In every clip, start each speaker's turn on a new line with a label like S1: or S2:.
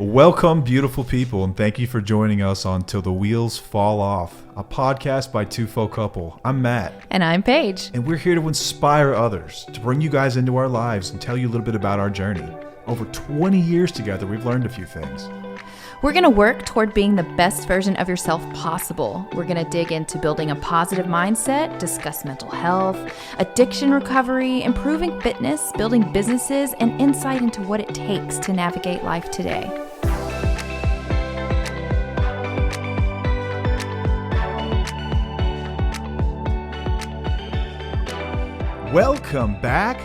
S1: Welcome, beautiful people, and thank you for joining us on Till the Wheels Fall Off, a podcast by two folk couple. I'm Matt.
S2: And I'm Paige.
S1: And we're here to inspire others, to bring you guys into our lives and tell you a little bit about our journey. Over 20 years together, we've learned a few things.
S2: We're going to work toward being the best version of yourself possible. We're going to dig into building a positive mindset, discuss mental health, addiction recovery, improving fitness, building businesses, and insight into what it takes to navigate life today.
S1: Welcome back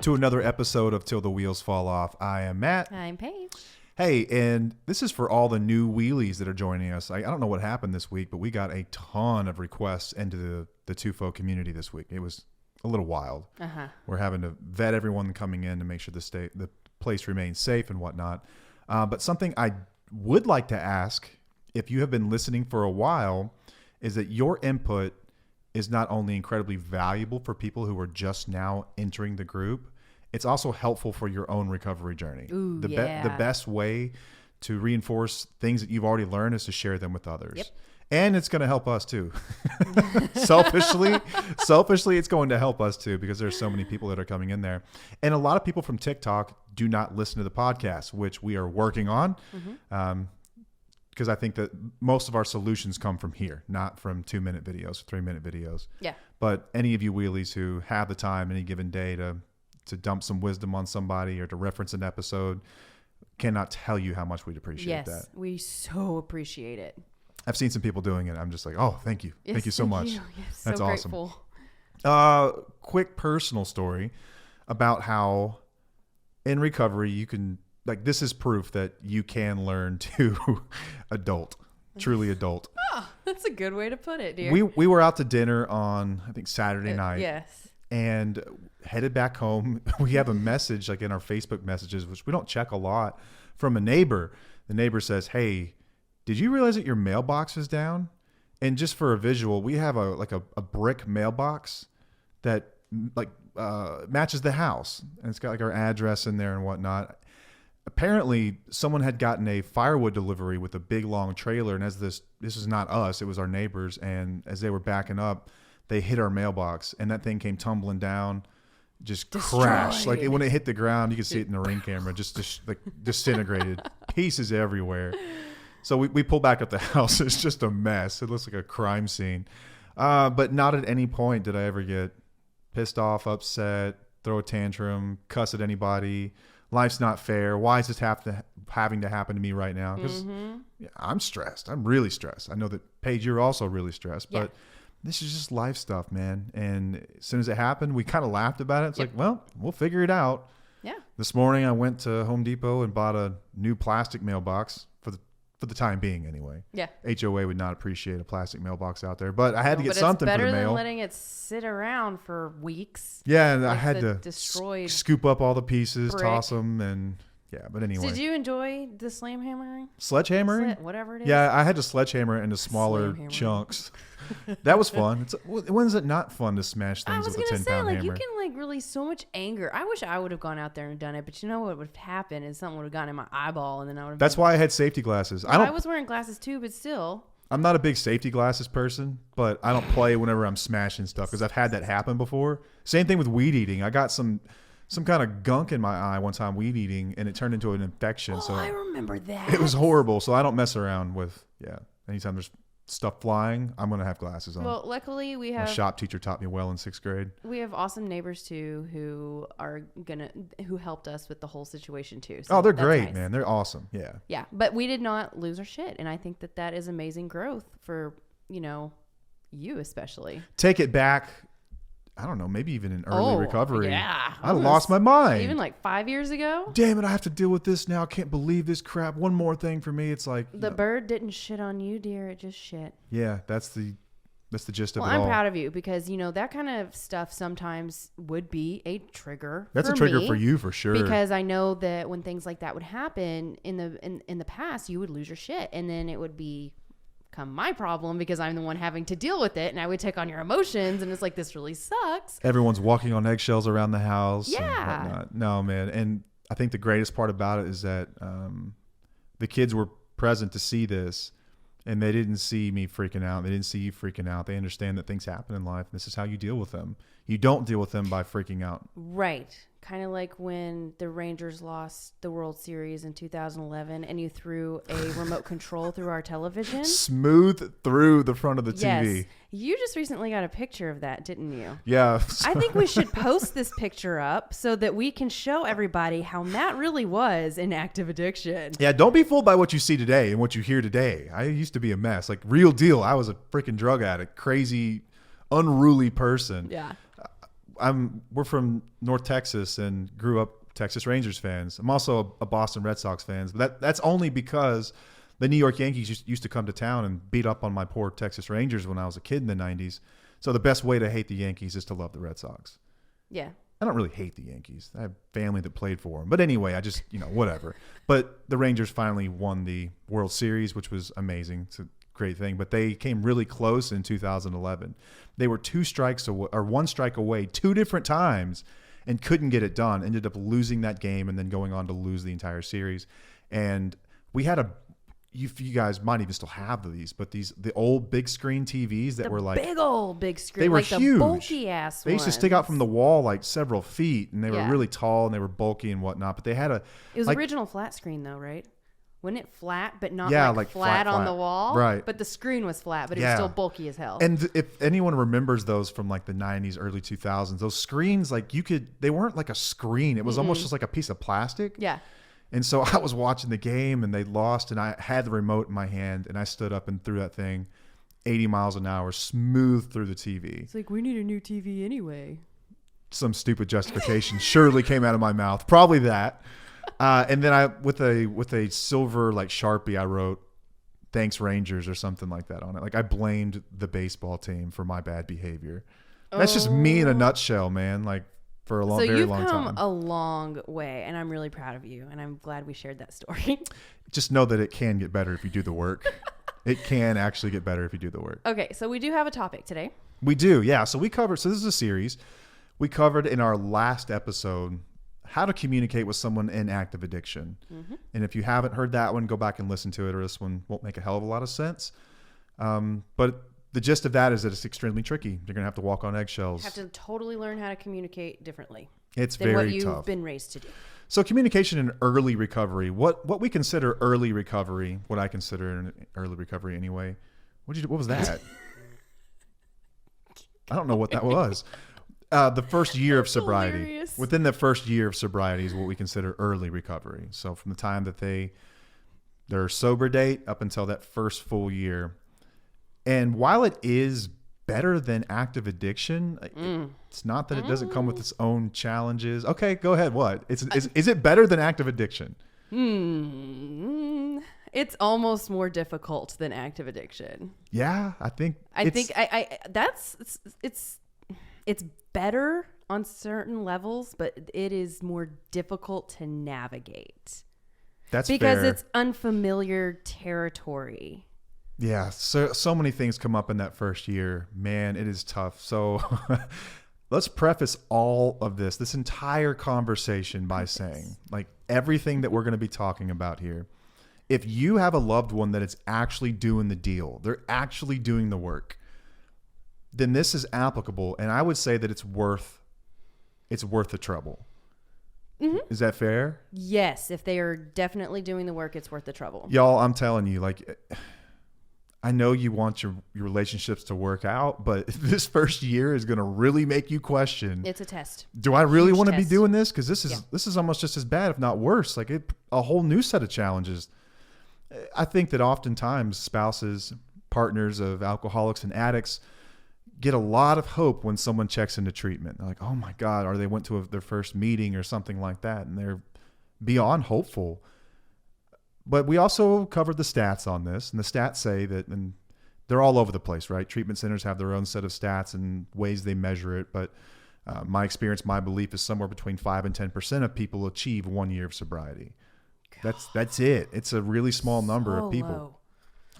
S1: to another episode of Till the Wheels Fall Off. I am Matt.
S2: I'm Paige.
S1: Hey, and this is for all the new wheelies that are joining us. I don't know what happened this week, but we got a ton of requests into the two folk community this week. It was a little wild. We're having to vet everyone coming in to make sure the place remains safe and whatnot. But something I would like to ask, if you have been listening for a while, is that your input is not only incredibly valuable for people who are just now entering the group, it's also helpful for your own recovery journey.
S2: Ooh,
S1: the best way to reinforce things that you've already learned is to share them with others.
S2: Yep.
S1: And it's going to help us too. Selfishly, it's going to help us too, because there's so many people that are coming in there. And a lot of people from TikTok do not listen to the podcast, which we are working on. Because I think that most of our solutions come from here, not from 2-minute videos, 3-minute videos.
S2: Yeah.
S1: But any of you wheelies who have the time any given day to dump some wisdom on somebody or to reference an episode, cannot tell you how much we'd appreciate that.
S2: Yes, we so appreciate it.
S1: I've seen some people doing it. I'm just like, oh, thank you.
S2: Yes,
S1: thank you so much.
S2: Yes,
S1: That's
S2: so
S1: awesome.
S2: Grateful.
S1: Quick personal story about how in recovery you can, like, this is proof that you can learn to truly adult.
S2: Oh, that's a good way to put it, dear.
S1: We were out to dinner on, I think, Saturday night.
S2: Yes.
S1: And headed back home. We have a message, like in our Facebook messages, which we don't check a lot, from a neighbor. The neighbor says, hey, did you realize that your mailbox is down? And just for a visual, we have a brick mailbox that matches the house. And it's got like our address in there and whatnot. Apparently, someone had gotten a firewood delivery with a big, long trailer. And as this is not us, it was our neighbors. And as they were backing up, they hit our mailbox. And that thing came tumbling down, just crashed. Like when it hit the ground, you could see it in the ring camera, just like disintegrated, pieces everywhere. So we pull back up the house. It's just a mess. It looks like a crime scene. But not at any point did I ever get pissed off, upset, throw a tantrum, cuss at anybody. Life's not fair. Why is this having to happen to me right now? Because I'm stressed. I'm really stressed. I know that, Paige, you're also really stressed.
S2: Yeah.
S1: But this is just life stuff, man. And as soon as it happened, we kind of laughed about it. It's like, well, we'll figure it out.
S2: Yeah.
S1: This morning, I went to Home Depot and bought a new plastic mailbox for the time being, anyway.
S2: Yeah.
S1: HOA would not appreciate a plastic mailbox out there, but I had to get something for the mail.
S2: It's better than letting it sit around for weeks.
S1: Yeah, and I had to
S2: destroyed
S1: scoop up all the pieces,
S2: brick.
S1: Toss them, and yeah. But anyway.
S2: Did you enjoy the sledgehammering?
S1: Sledgehammering?
S2: Whatever it is.
S1: Yeah, I had to sledgehammer it into smaller chunks. That was fun. When is it not fun to smash things with a 10-pound hammer?
S2: You can release so much anger. I wish I would have gone out there and done it, but you know what would have happened is something would have gotten in my eyeball, and then I would have.
S1: That's why I had safety glasses.
S2: I was wearing glasses too, but still.
S1: I'm not a big safety glasses person, but I don't play whenever I'm smashing stuff because I've had that happen before. Same thing with weed eating. I got some kind of gunk in my eye one time weed eating, and it turned into an infection. So
S2: I remember that.
S1: It was horrible. So I don't mess around with anytime there's stuff flying, I'm gonna have glasses on.
S2: Well, luckily we have.
S1: My shop teacher taught me well in 6th grade.
S2: We have awesome neighbors too who helped us with the whole situation too. So
S1: they're great,
S2: nice.
S1: man. They're awesome. Yeah.
S2: Yeah, but we did not lose our shit, and I think that is amazing growth for you especially.
S1: Take it back. I don't know, maybe even in early recovery.
S2: Yeah.
S1: I lost my mind.
S2: Even like 5 years ago.
S1: Damn it, I have to deal with this now. I can't believe this crap. One more thing for me. It's like
S2: the bird didn't shit on you, dear. It just shit.
S1: Yeah, that's the gist of it all.
S2: Well, I'm proud of you because that kind of stuff sometimes would be a trigger.
S1: That's a trigger for you for sure.
S2: Because I know that when things like that would happen in the past, you would lose your shit, and then it would become my problem because I'm the one having to deal with it, and I would take on your emotions, and it's like, this really sucks.
S1: Everyone's walking on eggshells around the house.
S2: Yeah.
S1: And whatnot. No, man. And I think the greatest part about it is that the kids were present to see this, and they didn't see me freaking out. They didn't see you freaking out. They understand that things happen in life. And this is how you deal with them. You don't deal with them by freaking out.
S3: Right. Kind of like when the Rangers lost the World Series in 2011 and you threw a remote control through our television.
S1: Smooth through the front of the TV.
S3: Yes. You just recently got a picture of that, didn't you?
S1: Yeah.
S3: I think we should post this picture up so that we can show everybody how Matt really was in active addiction.
S1: Yeah, don't be fooled by what you see today and what you hear today. I used to be a mess. Like, real deal. I was a freaking drug addict, crazy, unruly person.
S3: Yeah.
S1: We're from North Texas and grew up Texas Rangers fans. I'm also a Boston Red Sox fan, but that's only because the New York Yankees used to come to town and beat up on my poor Texas Rangers when I was a kid in the 90s. So the best way to hate the Yankees is to love the Red Sox.
S3: Yeah.
S1: I don't really hate the Yankees. I have family that played for them. But anyway, I just, whatever. But the Rangers finally won the World Series, which was amazing. It's a great thing. But they came really close in 2011. They were one strike away 2 different times and couldn't get it done. Ended up losing that game and then going on to lose the entire series. And we had you guys might even still have these, but the old big screen TVs that were like
S3: big old big screen.
S1: They were
S3: like
S1: huge.
S3: The bulky ass
S1: They used to stick out from the wall like several feet, and they were really tall and they were bulky and whatnot. But they had
S3: It was original flat screen though, right? Wasn't it flat, but not like flat on the wall?
S1: Right.
S3: But the screen was flat, but it was still bulky as hell.
S1: And if anyone remembers those from like the 90s, early 2000s, those screens, like they weren't like a screen. It was almost just like a piece of plastic.
S3: Yeah.
S1: And so I was watching the game and they lost and I had the remote in my hand and I stood up and threw that thing 80 miles an hour smooth through the TV.
S3: It's like, we need a new TV anyway.
S1: Some stupid justification surely came out of my mouth. Probably that. And then with a silver like Sharpie, I wrote "Thanks Rangers" or something like that on it. Like I blamed the baseball team for my bad behavior. That's just me in a nutshell, man. Like for a very long time.
S3: So you've come a long way, and I'm really proud of you, and I'm glad we shared that story.
S1: Just know that it can get better if you do the work. It can actually get better if you do the work.
S3: Okay, so we do have a topic today.
S1: We do, yeah. So this is a series. We covered in our last episode how to communicate with someone in active addiction. Mm-hmm. And if you haven't heard that one, go back and listen to it, or this one won't make a hell of a lot of sense. But the gist of that is that it's extremely tricky. You're going to have to walk on eggshells.
S3: Have to totally learn how to communicate differently.
S1: It's
S3: than
S1: very
S3: what you've
S1: tough.
S3: been raised to do.
S1: So communication in early recovery, what we consider early recovery, what I consider an early recovery anyway. What was that? I don't know what that was. The first year of sobriety.
S3: Hilarious.
S1: Within the first year of sobriety is what we consider early recovery. So from the time that their sober date up until that first full year. And while it is better than active addiction, it's not that it doesn't come with its own challenges. Okay, go ahead. What? Is it better than active addiction?
S3: It's almost more difficult than active addiction.
S1: Yeah, I think
S3: it's better on certain levels, but it is more difficult to navigate.
S1: That's
S3: because
S1: fair.
S3: It's unfamiliar territory.
S1: Yeah, so many things come up in that first year. Man, it is tough. So let's preface all of this entire conversation by saying, like, everything that we're going to be talking about here, if you have a loved one that is actually doing the deal, they're actually doing the work, then this is applicable. And I would say that it's worth the trouble. Mm-hmm. Is that fair?
S3: Yes. If they are definitely doing the work, it's worth the trouble.
S1: Y'all, I'm telling you, like, I know you want your relationships to work out, but this first year is going to really make you question.
S3: It's a test.
S1: Do I really want to be doing this? Because this is almost just as bad, if not worse. Like a whole new set of challenges. I think that oftentimes spouses, partners of alcoholics and addicts get a lot of hope when someone checks into treatment. They're like, oh my God, or they went to their first meeting or something like that, and they're beyond hopeful. But we also covered the stats on this, and the stats say that, and they're all over the place, right? Treatment centers have their own set of stats and ways they measure it. But my experience, my belief is somewhere between 5 and 10% of people achieve 1 year of sobriety. God. That's it. It's a really small number of people.
S3: Low.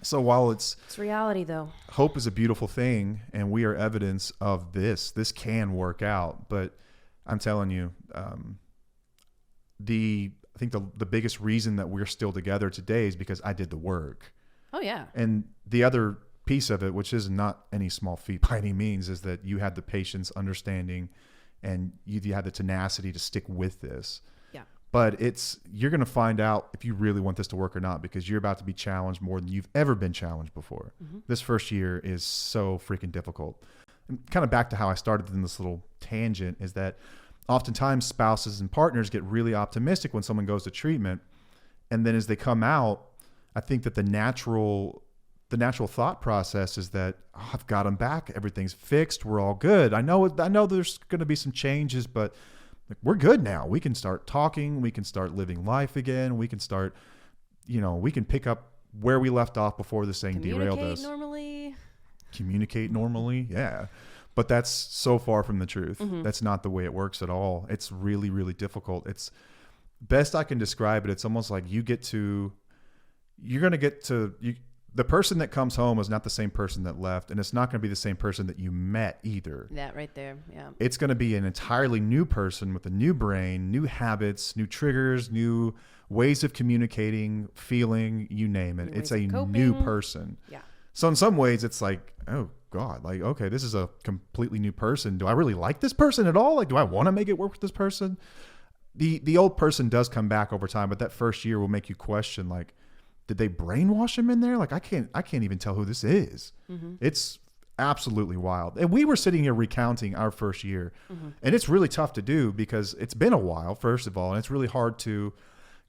S1: So while it's
S3: reality, though,
S1: hope is a beautiful thing, and we are evidence of this. This can work out, but I'm telling you, I think the biggest reason that we're still together today is because I did the work.
S3: Oh yeah.
S1: And the other piece of it, which is not any small feat by any means, is that you had the patience, understanding, and you had the tenacity to stick with this.
S3: Yeah.
S1: But you're going to find out if you really want this to work or not, because you're about to be challenged more than you've ever been challenged before. Mm-hmm. This first year is so freaking difficult. And kind of back to how I started in this little tangent is that oftentimes spouses and partners get really optimistic when someone goes to treatment. And then as they come out, I think that the natural thought process is that, oh, I've got them back. Everything's fixed. We're all good. I know there's going to be some changes, but we're good now. We can start talking. We can start living life again. We can start, we can pick up where we left off before this thing derailed us. Communicate normally. Yeah. But that's so far from the truth. Mm-hmm. That's not the way it works at all. It's really, really difficult. It's best I can describe it. It's almost like the person that comes home is not the same person that left, and it's not going to be the same person that you met either.
S3: That right there, yeah.
S1: It's going to be an entirely new person with a new brain, new habits, new triggers, new ways of communicating, feeling, you name it. It's a new person.
S3: Yeah.
S1: So in some ways, it's like, oh God, like, okay, this is a completely new person. Do I really like this person at all? Like, do I want to make it work with this person? The old person does come back over time, but that first year will make you question, like, did they brainwash him in there? Like, I can't even tell who this is. Mm-hmm. It's absolutely wild. And we were sitting here recounting our first year, mm-hmm. and it's really tough to do because it's been a while, first of all, and it's really hard to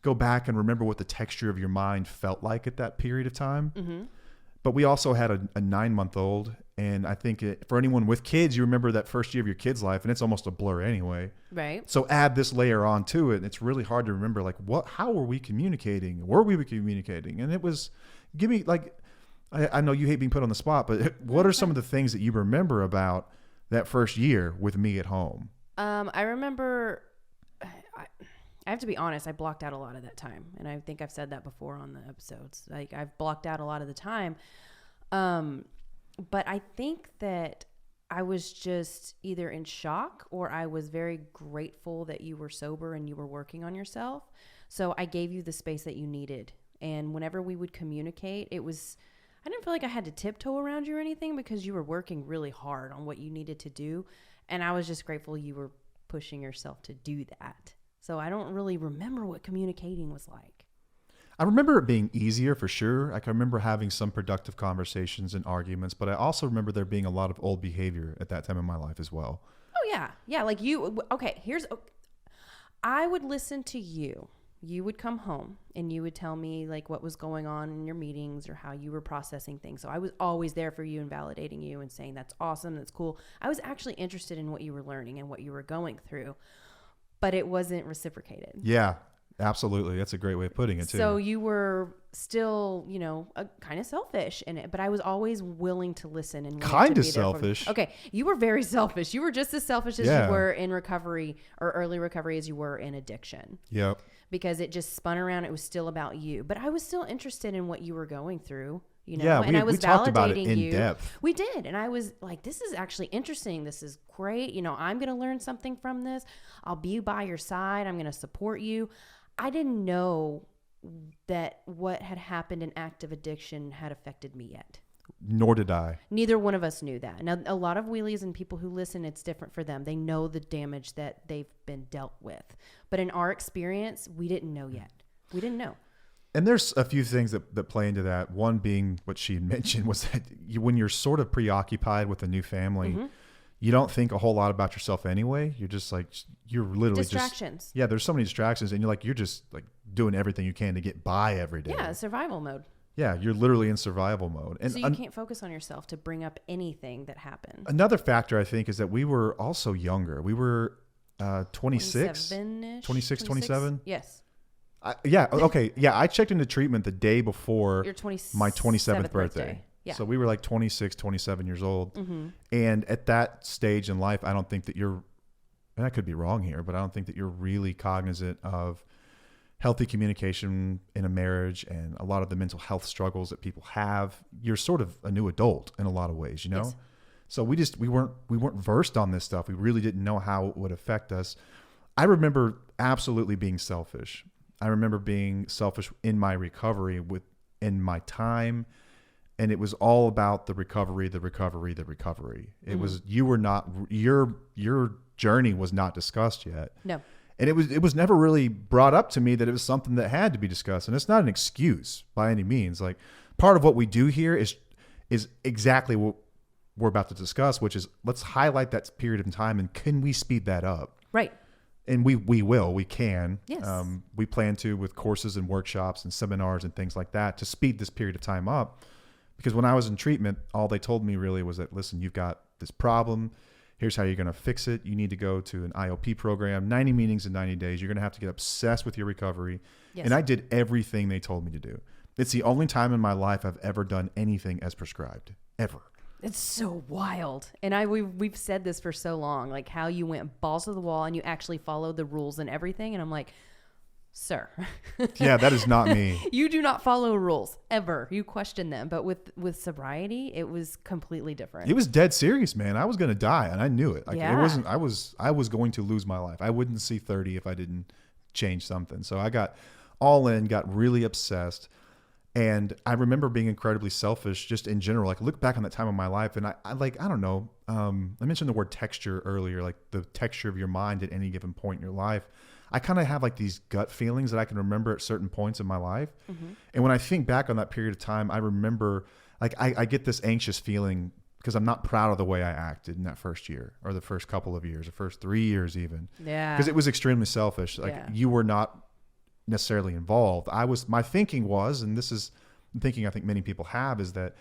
S1: go back and remember what the texture of your mind felt like at that period of time. Mm-hmm. But we also had a 9-month-old, and I think for anyone with kids, you remember that first year of your kid's life, and it's almost a blur anyway.
S3: Right.
S1: So add this layer on to it, and it's really hard to remember, like, how were we communicating? Were we communicating? And it was, I know you hate being put on the spot, but what are some of the things that you remember about that first year with me at home?
S3: I remember, I have to be honest, I blocked out a lot of that time. And I think I've said that before on the episodes. Like, I've blocked out a lot of the time. But I think that I was just either in shock or I was very grateful that you were sober and you were working on yourself. So I gave you the space that you needed. And whenever we would communicate, I didn't feel like I had to tiptoe around you or anything because you were working really hard on what you needed to do. And I was just grateful you were pushing yourself to do that. So I don't really remember what communicating was like.
S1: I remember it being easier for sure. I can remember having some productive conversations and arguments, but I also remember there being a lot of old behavior at that time in my life as well.
S3: Oh yeah. Yeah. Like I would listen to you. You would come home and you would tell me like what was going on in your meetings or how you were processing things. So I was always there for you and validating you and saying, that's awesome. That's cool. I was actually interested in what you were learning and what you were going through, but it wasn't reciprocated.
S1: Yeah. Absolutely. That's a great way of putting it too.
S3: So you were still, kind of selfish in it, but I was always willing to listen and
S1: kind of selfish.
S3: Okay. You were very selfish. You were just as selfish as you were in recovery or early recovery as you were in addiction.
S1: Yep.
S3: Because it just spun around. It was still about you, but I was still interested in what you were going through,
S1: Yeah,
S3: and I was
S1: we talked about it
S3: validating
S1: in
S3: you.
S1: depth.
S3: We did. And I was like, this is actually interesting. This is great. I'm going to learn something from this. I'll be by your side. I'm going to support you. I didn't know that what had happened in active addiction had affected me yet.
S1: Nor did I.
S3: Neither one of us knew that. Now, a lot of wheelies and people who listen, it's different for them. They know the damage that they've been dealt with. But in our experience, we didn't know yet. We didn't know.
S1: And there's a few things that play into that. One being what she mentioned was that when you're sort of preoccupied with a new family, mm-hmm. you don't think a whole lot about yourself anyway. You're just like, you're literally
S3: distractions.
S1: There's so many distractions and you're just like doing everything you can to get by every day.
S3: Yeah, survival mode.
S1: Yeah, you're literally in survival mode. And
S3: so you can't focus on yourself to bring up anything that happened.
S1: Another factor, I think, is that we were also younger. We were 26? 26, 27?
S3: Yes.
S1: Okay. Yeah, I checked into treatment the day before my 27th birthday.
S3: Yeah.
S1: So we were like 26, 27 years old.
S3: Mm-hmm.
S1: And at that stage in life, I don't think that and I could be wrong here, but I don't think that you're really cognizant of healthy communication in a marriage and a lot of the mental health struggles that people have. You're sort of a new adult in a lot of ways, Yes. So we weren't versed on this stuff. We really didn't know how it would affect us. I remember absolutely being selfish. I remember being selfish in my recovery in my time. And it was all about the recovery. It was, your journey was not discussed yet.
S3: No.
S1: And it was never really brought up to me that it was something that had to be discussed. And it's not an excuse by any means. Like, part of what we do here is exactly what we're about to discuss, which is, let's highlight that period of time and can we speed that up?
S3: Right.
S1: And we can.
S3: Yes.
S1: We plan to, with courses and workshops and seminars and things like that, to speed this period of time up. Because when I was in treatment, all they told me really was that, listen, you've got this problem. Here's how you're going to fix it. You need to go to an IOP program, 90 meetings in 90 days. You're going to have to get obsessed with your recovery. Yes. And I did everything they told me to do. It's the only time in my life I've ever done anything as prescribed, ever.
S3: It's so wild. And we've said this for so long, like how you went balls to the wall and you actually followed the rules and everything. And I'm like, sir.
S1: Yeah, that is not me.
S3: You do not follow rules ever. You question them. But with sobriety, it was completely different.
S1: It was dead serious, man. I was going to die and I knew it. Like,
S3: yeah.
S1: It wasn't, I was going to lose my life. I wouldn't see 30 if I didn't change something. So I got all in, got really obsessed. And I remember being incredibly selfish just in general. Like, look back on that time of my life and I don't know. I mentioned the word texture earlier, like the texture of your mind at any given point in your life. I kind of have like these gut feelings that I can remember at certain points in my life. Mm-hmm. And when I think back on that period of time, I remember like I get this anxious feeling because I'm not proud of the way I acted in that first year or the first couple of years, the first 3 years even.
S3: Yeah.
S1: Because it was extremely selfish. Like you were not necessarily involved. My thinking was, and this is the thinking I think many people have, is that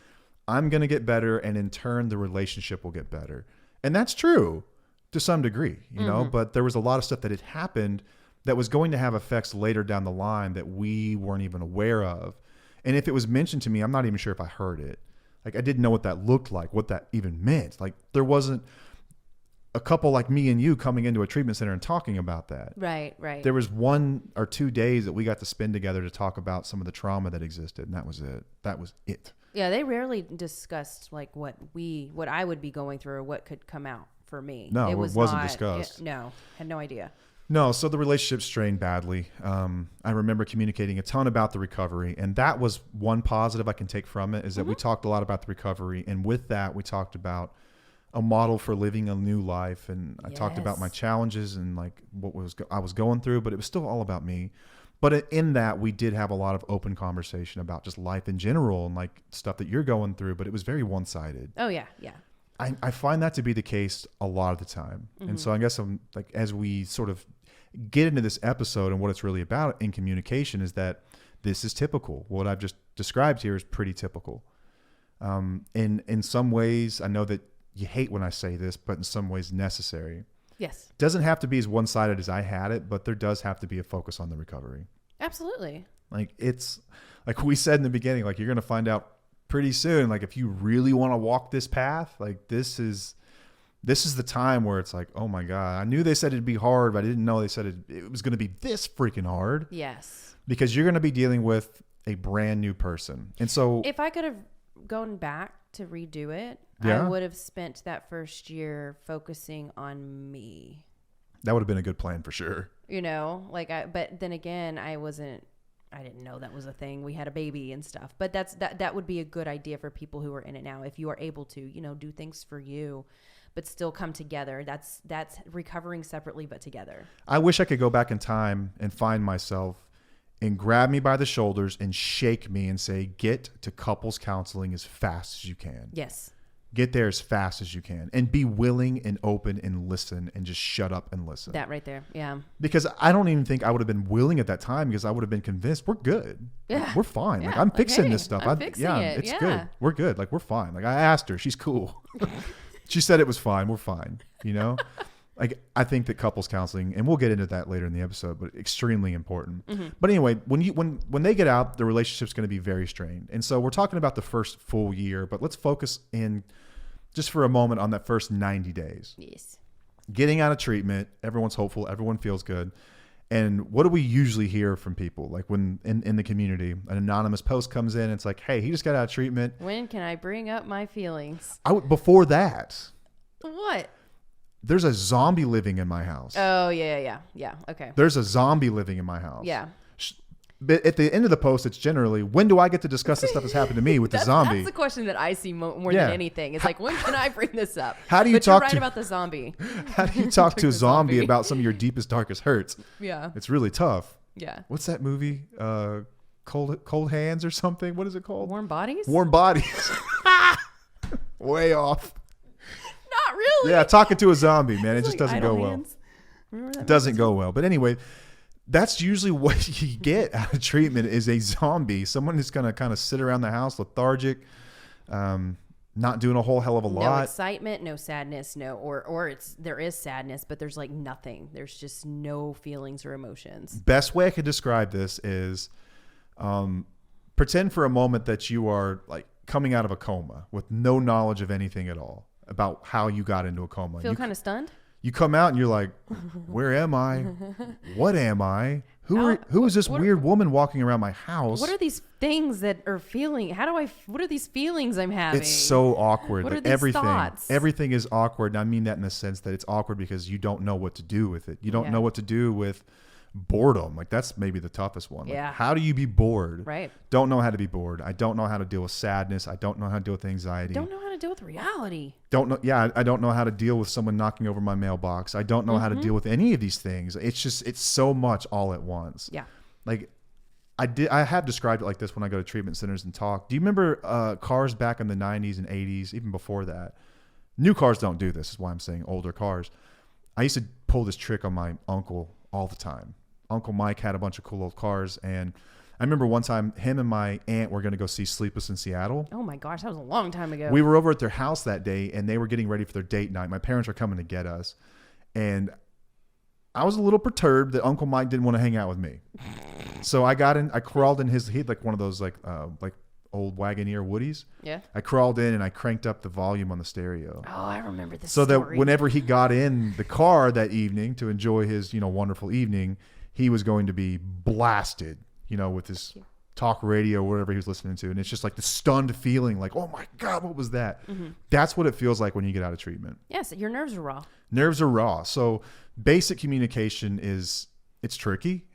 S1: I'm going to get better and in turn the relationship will get better. And that's true to some degree, you know, but there was a lot of stuff that had happened that was going to have effects later down the line that we weren't even aware of. And if it was mentioned to me, I'm not even sure if I heard it. Like, I didn't know what that looked like, what that even meant. Like, there wasn't a couple like me and you coming into a treatment center and talking about that.
S3: Right, right.
S1: There was 1 or 2 days that we got to spend together to talk about some of the trauma that existed, and that was it. That was it.
S3: Yeah, they rarely discussed like what I would be going through or what could come out for me.
S1: No, it wasn't discussed.
S3: No, had no idea.
S1: No, so the relationship strained badly. I remember communicating a ton about the recovery, and that was one positive I can take from it, is that we talked a lot about the recovery, and with that, we talked about a model for living a new life, and I talked about my challenges and like what I was going through, but it was still all about me. But in that, we did have a lot of open conversation about just life in general and like stuff that you're going through, but it was very one-sided.
S3: Oh, yeah, yeah.
S1: I find that to be the case a lot of the time. And so I guess I'm like, as we sort of get into this episode and what it's really about in communication, is this is typical. What I've just described here is pretty typical. In some ways, I know that you hate when I say this, but in some ways necessary.
S3: Yes.
S1: It doesn't have to be as one-sided as I had it, but there does have to be a focus on the recovery.
S3: Absolutely.
S1: Like, it's like we said in the beginning, like, you're going to find out pretty soon, like, if you really want to walk this path, like, this is the time where it's like, oh my God, I knew they said it'd be hard, but I didn't know they said it was going to be this freaking hard.
S3: Yes.
S1: Because you're going to be dealing with a brand new person. And so
S3: if I could have gone back to redo it,
S1: yeah,
S3: I would have spent that first year focusing on me.
S1: That would have been a good plan for sure.
S3: You know, like but then again, I didn't know that was a thing. We had a baby and stuff, but that would be a good idea for people who are in it now. If you are able to, you know, do things for you, but still come together. That's recovering separately, but together.
S1: I wish I could go back in time and find myself and grab me by the shoulders and shake me and say, get to couples counseling as fast as you can.
S3: Yes.
S1: Get there as fast as you can and be willing and open and listen and just shut up and listen.
S3: That right there. Yeah.
S1: Because I don't even think I would have been willing at that time, because I would have been convinced we're good.
S3: Yeah.
S1: Like, we're fine.
S3: Yeah.
S1: Like, I'm fixing this stuff.
S3: I'm fixing it.
S1: It's
S3: yeah.
S1: good. We're good. Like, we're fine. Like, I asked her, she's cool. She said it was fine. We're fine. You know, like, I think that couples counseling, and we'll get into that later in the episode, but extremely important. Mm-hmm. But anyway, when they get out, the relationship's going to be very strained. And so we're talking about the first full year, but let's focus in just for a moment on that first 90 days.
S3: Yes.
S1: Getting out of treatment, everyone's hopeful, everyone feels good. And what do we usually hear from people? Like, when in the community, an anonymous post comes in, it's like, hey, he just got out of treatment.
S3: When can I bring up my feelings?
S1: Before that.
S3: What?
S1: there's a zombie living in my house.
S3: Oh, yeah. Okay.
S1: There's a zombie living in my house.
S3: Yeah.
S1: But at the end of the post, it's generally, when do I get to discuss the stuff that's happened to me with the zombie?
S3: That's the question that I see more than anything. It's like, when can I bring this up?
S1: How do you
S3: but
S1: talk
S3: you're right
S1: to
S3: about the zombie?
S1: How do you talk to a zombie about some of your deepest, darkest hurts?
S3: Yeah.
S1: It's really tough.
S3: Yeah.
S1: What's that movie? Cold Hands or something? What is it called?
S3: Warm Bodies?
S1: Warm Bodies. Way off.
S3: Not really.
S1: Yeah, talking to a zombie, man. It just
S3: Like
S1: doesn't
S3: Idle
S1: go well.
S3: Hands. Remember that
S1: It doesn't go well. But anyway, that's usually what you get out of treatment is a zombie. Someone who's going to kind of sit around the house lethargic, not doing a whole hell of a
S3: No
S1: lot.
S3: excitement, no sadness, or there is sadness, but there's like nothing. There's just no feelings or emotions.
S1: Best way I could describe this is pretend for a moment that you are like coming out of a coma with no knowledge of anything at all about how you got into a coma.
S3: Feel kind of stunned?
S1: You come out and you're like, where am I? What am I? Who is this weird woman walking around my house?
S3: What are these things that are feeling? What are these feelings I'm having?
S1: It's so awkward.
S3: What
S1: Like
S3: are these thoughts?
S1: Everything is awkward. And I mean that in the sense that it's awkward because you don't know what to do with it. You don't know what to do with boredom. Like that's maybe the toughest one. Like,
S3: Yeah.
S1: how do you be bored?
S3: Right.
S1: Don't know how to be bored. I don't know how to deal with sadness. I don't know how to deal with anxiety.
S3: Don't know how to deal with reality.
S1: Don't know. Yeah, I don't know how to deal with someone knocking over my mailbox. I don't know how to deal with any of these things. It's so much all at once.
S3: Yeah.
S1: Like I have described it like this when I go to treatment centers and talk. Do you remember cars back in the 90s and 80s, even before that? New cars don't do this, is why I'm saying older cars. I used to pull this trick on my uncle all the time. Uncle Mike had a bunch of cool old cars, and I remember one time him and my aunt were going to go see Sleepless in Seattle.
S3: Oh my gosh, that was a long time ago.
S1: We were over at their house that day, and they were getting ready for their date night. My parents were coming to get us, and I was a little perturbed that Uncle Mike didn't want to hang out with me. So I crawled in he had like one of those like old Wagoneer Woodies.
S3: Yeah.
S1: I crawled in and I cranked up the volume on the stereo.
S3: Oh, I remember this
S1: So
S3: story.
S1: that whenever he got in the car that evening to enjoy his, wonderful evening, he was going to be blasted, with his talk radio or whatever he was listening to. And it's just like the stunned feeling like, oh my God, what was that? Mm-hmm. That's what it feels like when you get out of treatment.
S3: Yes, your nerves are raw.
S1: Nerves are raw. So basic communication it's tricky.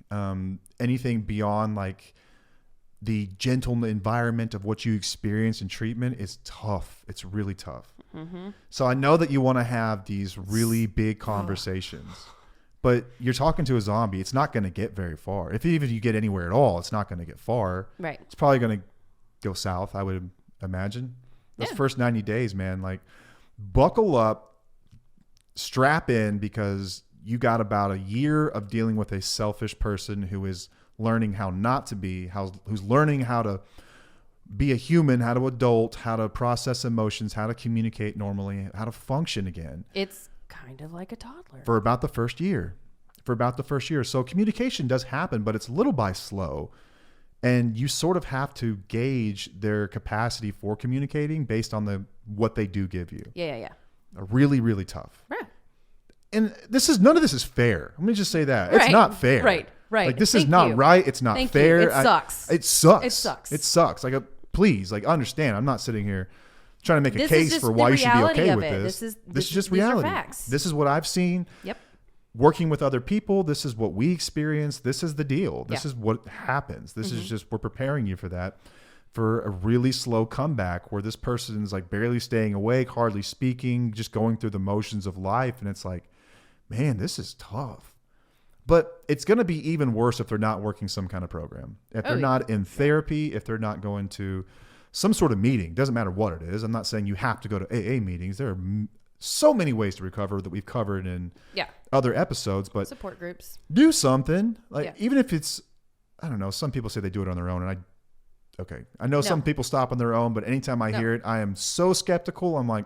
S1: Anything beyond like the gentle environment of what you experience in treatment is tough. It's really tough. Mm-hmm. So I know that you want to have these really big conversations, but you're talking to a zombie. It's not going to get very far. If even you get anywhere at all, it's not going to get far.
S3: Right.
S1: It's probably going to go south, I would imagine. Those first 90 days, man, like buckle up, strap in, because you got about a year of dealing with a selfish person who is learning how not to be, who's learning how to be a human, how to adult, how to process emotions, how to communicate normally, how to function again.
S3: It's kind of like a toddler.
S1: For about the first year. So communication does happen, but it's little by slow. And you sort of have to gauge their capacity for communicating based on what they do give you.
S3: Yeah.
S1: Really, really tough.
S3: Right.
S1: And none of this is fair. Let me just say that. It's
S3: Right.
S1: not fair.
S3: Right.
S1: Like this
S3: Thank
S1: is not
S3: you.
S1: right. It's not
S3: Thank
S1: fair.
S3: you. It sucks.
S1: It sucks.
S3: It sucks.
S1: Like, please, like, understand. I'm not sitting here trying to make a
S3: This is
S1: case
S3: just
S1: for
S3: the
S1: why you should be
S3: reality
S1: okay
S3: of
S1: with
S3: it.
S1: this.
S3: This
S1: is just
S3: these are
S1: reality.
S3: facts.
S1: This is what I've seen.
S3: Yep.
S1: Working with other people, this is what we experience. This is the deal. This
S3: Yeah.
S1: is what happens. This is just, we're preparing you for that, for a really slow comeback where this person is like barely staying awake, hardly speaking, just going through the motions of life. And it's like, man, this is tough. But it's going to be even worse if they're not working some kind of program. If they're not in therapy, if they're not going to some sort of meeting, doesn't matter what it is. I'm not saying you have to go to AA meetings. There are so many ways to recover that we've covered in other episodes, but
S3: support groups.
S1: Do something. Like, even if it's, I don't know, some people say they do it on their own, and I know some people stop on their own, but anytime I hear it, I am so skeptical. I'm like,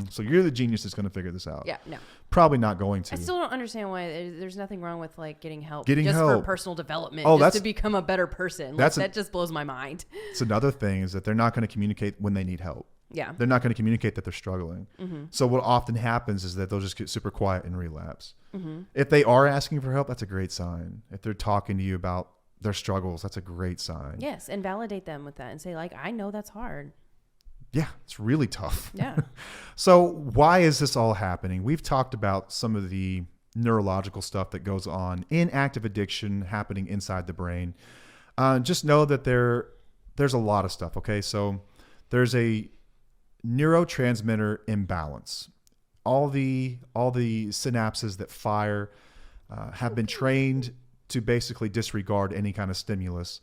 S1: so you're the genius that's going to figure this out.
S3: Yeah, no.
S1: Probably not going to.
S3: I still don't understand why there's nothing wrong with like getting help.
S1: Getting
S3: just
S1: help.
S3: for personal development.
S1: Oh,
S3: just to become a better person. Like, that just blows my mind.
S1: It's another thing is that they're not going to communicate when they need help.
S3: Yeah.
S1: They're not going to communicate that they're struggling. Mm-hmm. So what often happens is that they'll just get super quiet and relapse. Mm-hmm. If they are asking for help, that's a great sign. If they're talking to you about their struggles, that's a great sign.
S3: Yes, and validate them with that and say, like, I know that's hard.
S1: Yeah, it's really tough.
S3: Yeah.
S1: So why is this all happening? We've talked about some of the neurological stuff that goes on in active addiction happening inside the brain. Just know that there's a lot of stuff. Okay, so there's a neurotransmitter imbalance. All the synapses that fire have been trained to basically disregard any kind of stimulus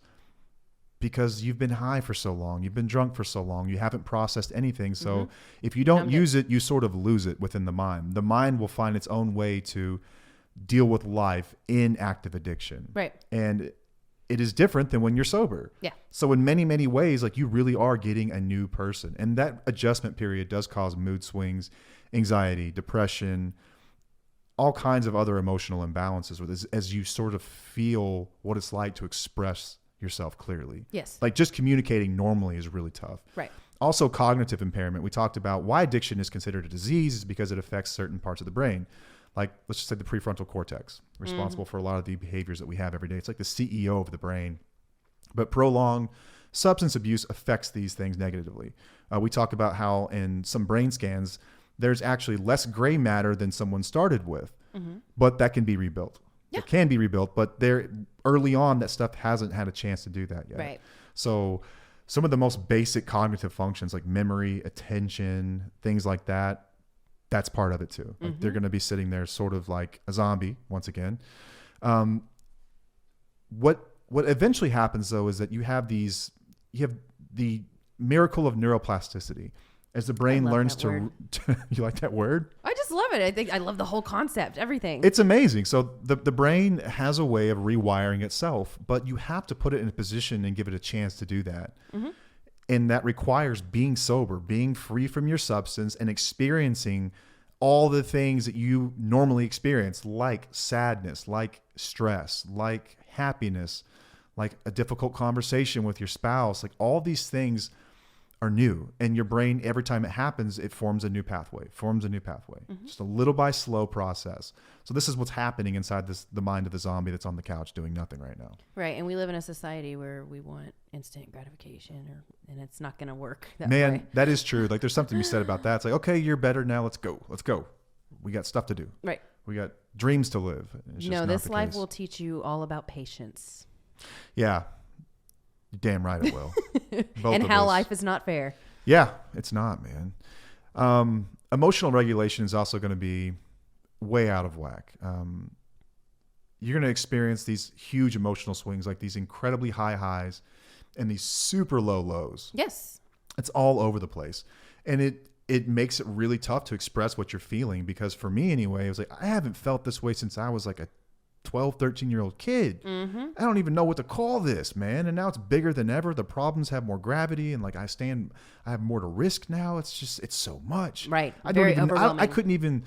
S1: because you've been high for so long, you've been drunk for so long, you haven't processed anything. So if you don't use it, you sort of lose it within the mind. The mind will find its own way to deal with life in active addiction.
S3: Right.
S1: And it is different than when you're sober.
S3: Yeah.
S1: So in many, many ways, like you really are getting a new person. And that adjustment period does cause mood swings, anxiety, depression, all kinds of other emotional imbalances with as you sort of feel what it's like to express yourself clearly.
S3: Yes.
S1: Like just communicating normally is really tough.
S3: Right.
S1: Also, cognitive impairment. We talked about why addiction is considered a disease is because it affects certain parts of the brain. Like, let's just say the prefrontal cortex, responsible for a lot of the behaviors that we have every day. It's like the CEO of the brain. But prolonged substance abuse affects these things negatively. We talk about how in some brain scans, there's actually less gray matter than someone started with, but that can be rebuilt.
S3: Yeah.
S1: It can be rebuilt, but there early on, that stuff hasn't had a chance to do that yet.
S3: Right.
S1: So some of the most basic cognitive functions like memory, attention, things like that, that's part of it too. Like they're going to be sitting there sort of like a zombie once again. What eventually happens though is that you have the miracle of neuroplasticity. As the brain learns to, you like that word?
S3: I just love it. I think I love the whole concept, everything.
S1: It's amazing. So the brain has a way of rewiring itself, but you have to put it in a position and give it a chance to do that. And that requires being sober, being free from your substance and experiencing all the things that you normally experience, like sadness, like stress, like happiness, like a difficult conversation with your spouse. Like all these things are new, and your brain, every time it happens, it forms a new pathway, just a little by slow process. So this is what's happening inside the mind of the zombie that's on the couch doing nothing right now.
S3: Right. And we live in a society where we want instant gratification and it's not going to work that way.
S1: That is true. Like there's something you said about that. It's like, okay, you're better now. Let's go. We got stuff to do.
S3: Right.
S1: We got dreams to live. It's just
S3: No,
S1: not
S3: this
S1: the
S3: life
S1: case.
S3: will teach you all about patience.
S1: Yeah. You're damn right it will. Both
S3: And
S1: of
S3: how
S1: us.
S3: life is not fair.
S1: Yeah, it's not, man. Emotional regulation is also going to be way out of whack. You're going to experience these huge emotional swings, like these incredibly high highs and these super low lows.
S3: Yes.
S1: It's all over the place. And it makes it really tough to express what you're feeling, because for me anyway, it was like, I haven't felt this way since I was like a 12, 13-year-old kid. I don't even know what to call this, man. And now it's bigger than ever. The problems have more gravity, and like I have more to risk now. It's so much.
S3: Right.
S1: Very
S3: overwhelming.
S1: I couldn't even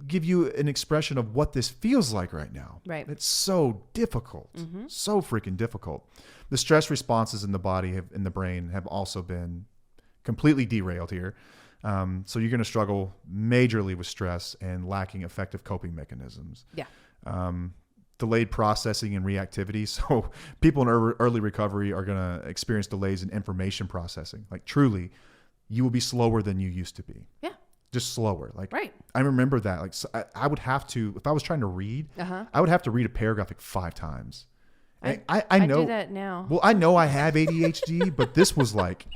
S1: give you an expression of what this feels like right now.
S3: Right.
S1: It's so difficult. So freaking difficult. The stress responses in the body in the brain have also been completely derailed here. So you're going to struggle majorly with stress and lacking effective coping mechanisms.
S3: Yeah.
S1: Delayed processing and reactivity. So people in early recovery are going to experience delays in information processing. Like truly, you will be slower than you used to be.
S3: Yeah.
S1: Just slower. Like
S3: Right.
S1: I remember that. Like so I would have to, if I was trying to read, I would have to read a paragraph like 5 times. I know
S3: do that now.
S1: Well, I know I have ADHD, but this was like